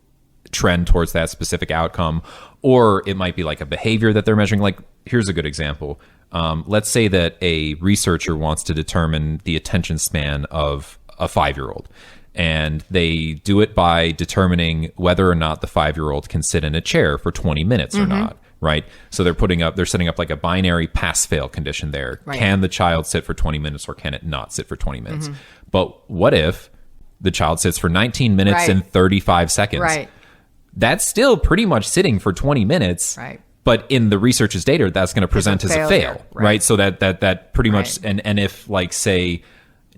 trend towards that specific outcome. Or it might be like a behavior that they're measuring. Like, here's a good example. Let's say that a researcher wants to determine the attention span of a 5-year-old. And they do it by determining whether or not the 5-year-old can sit in a chair for 20 minutes or not, right? So they're setting up like a binary pass-fail condition there. Right. Can the child sit for 20 minutes or can it not sit for 20 minutes? But what if the child sits for 19 minutes and 35 seconds? Right. That's still pretty much sitting for 20 minutes. Right. But in the research's data, that's going to present as a fail, right? So that pretty much, and if like say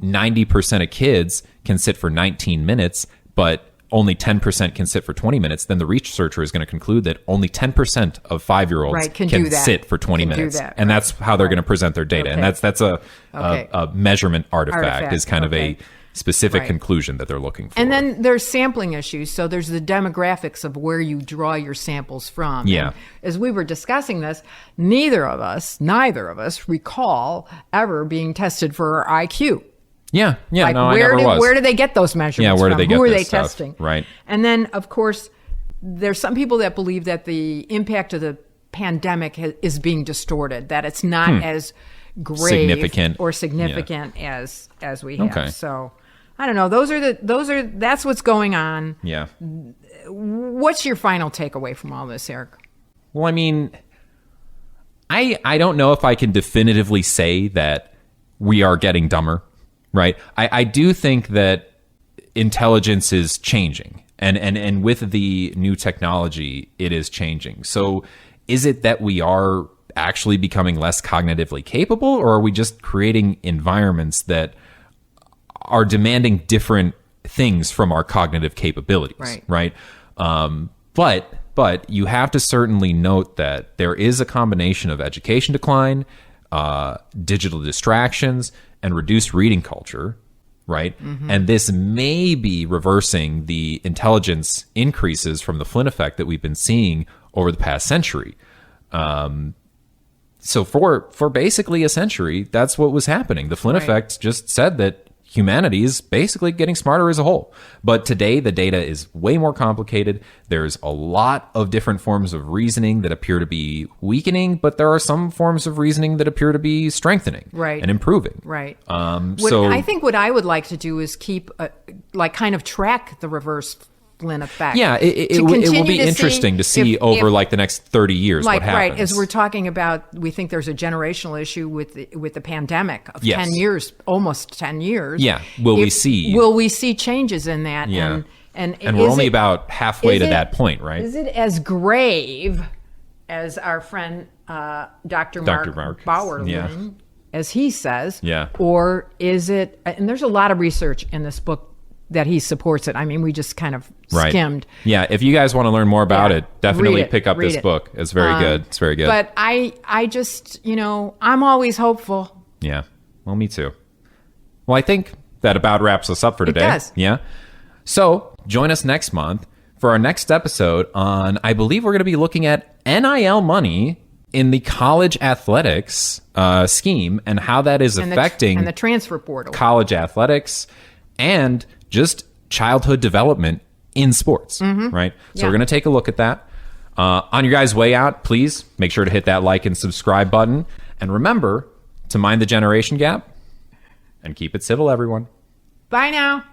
90% of kids can sit for 19 minutes, but only 10% can sit for 20 minutes, then the researcher is going to conclude that only 10% of 5-year-olds can sit for 20 minutes. And that's how they're going to present their data. And that's a measurement artifact is kind of a specific conclusion that they're looking for. And then there's sampling issues. So there's the demographics of where you draw your samples from. Yeah. And as we were discussing this, neither of us recall ever being tested for our IQ. Yeah. Like I never was. Where do they get those measurements where do they get Who are this they stuff? testing? Right. And then, of course, there's some people that believe that the impact of the pandemic is being distorted, that it's not as grave significant as we have. Okay. So I don't know. That's what's going on. Yeah. What's your final takeaway from all this, Eric? Well, I mean, I don't know if I can definitively say that we are getting dumber, right? I do think that intelligence is changing, and with the new technology, it is changing. So is it that we are actually becoming less cognitively capable, or are we just creating environments that are demanding different things from our cognitive capabilities, right? But you have to certainly note that there is a combination of education decline, digital distractions, and reduced reading culture, right? Mm-hmm. And this may be reversing the intelligence increases from the Flynn effect that we've been seeing over the past century. So for basically a century, that's what was happening. The Flynn effect just said that humanity is basically getting smarter as a whole. But today, the data is way more complicated. There's a lot of different forms of reasoning that appear to be weakening, but there are some forms of reasoning that appear to be strengthening and improving. Right. So I think what I would like to do is keep, kind of track the reverse Flynn effect. Yeah, it will be interesting to see over like the next 30 years what happens. Right, as we're talking about, we think there's a generational issue with the pandemic of 10 years, almost 10 years. Yeah, will we see changes in that? Yeah. And we're only about halfway to that point, right? Is it as grave as our friend Dr. Mark Bauerlein, as he says? Yeah. Or is it, and there's a lot of research in this book that he supports it. I mean, we just kind of skimmed. Yeah, if you guys want to learn more about it, definitely pick up this book. It's very good. It's very good. But I just, I'm always hopeful. Yeah. Well, me too. Well, I think that about wraps us up for today. It does. Yeah. So join us next month for our next episode on, I believe we're going to be looking at NIL money in the college athletics scheme and how that is affecting and the transfer portal, college athletics, and just childhood development in sports, right? So we're going to take a look at that. On your guys' way out, please make sure to hit that like and subscribe button. And remember to mind the generation gap and keep it civil, everyone. Bye now.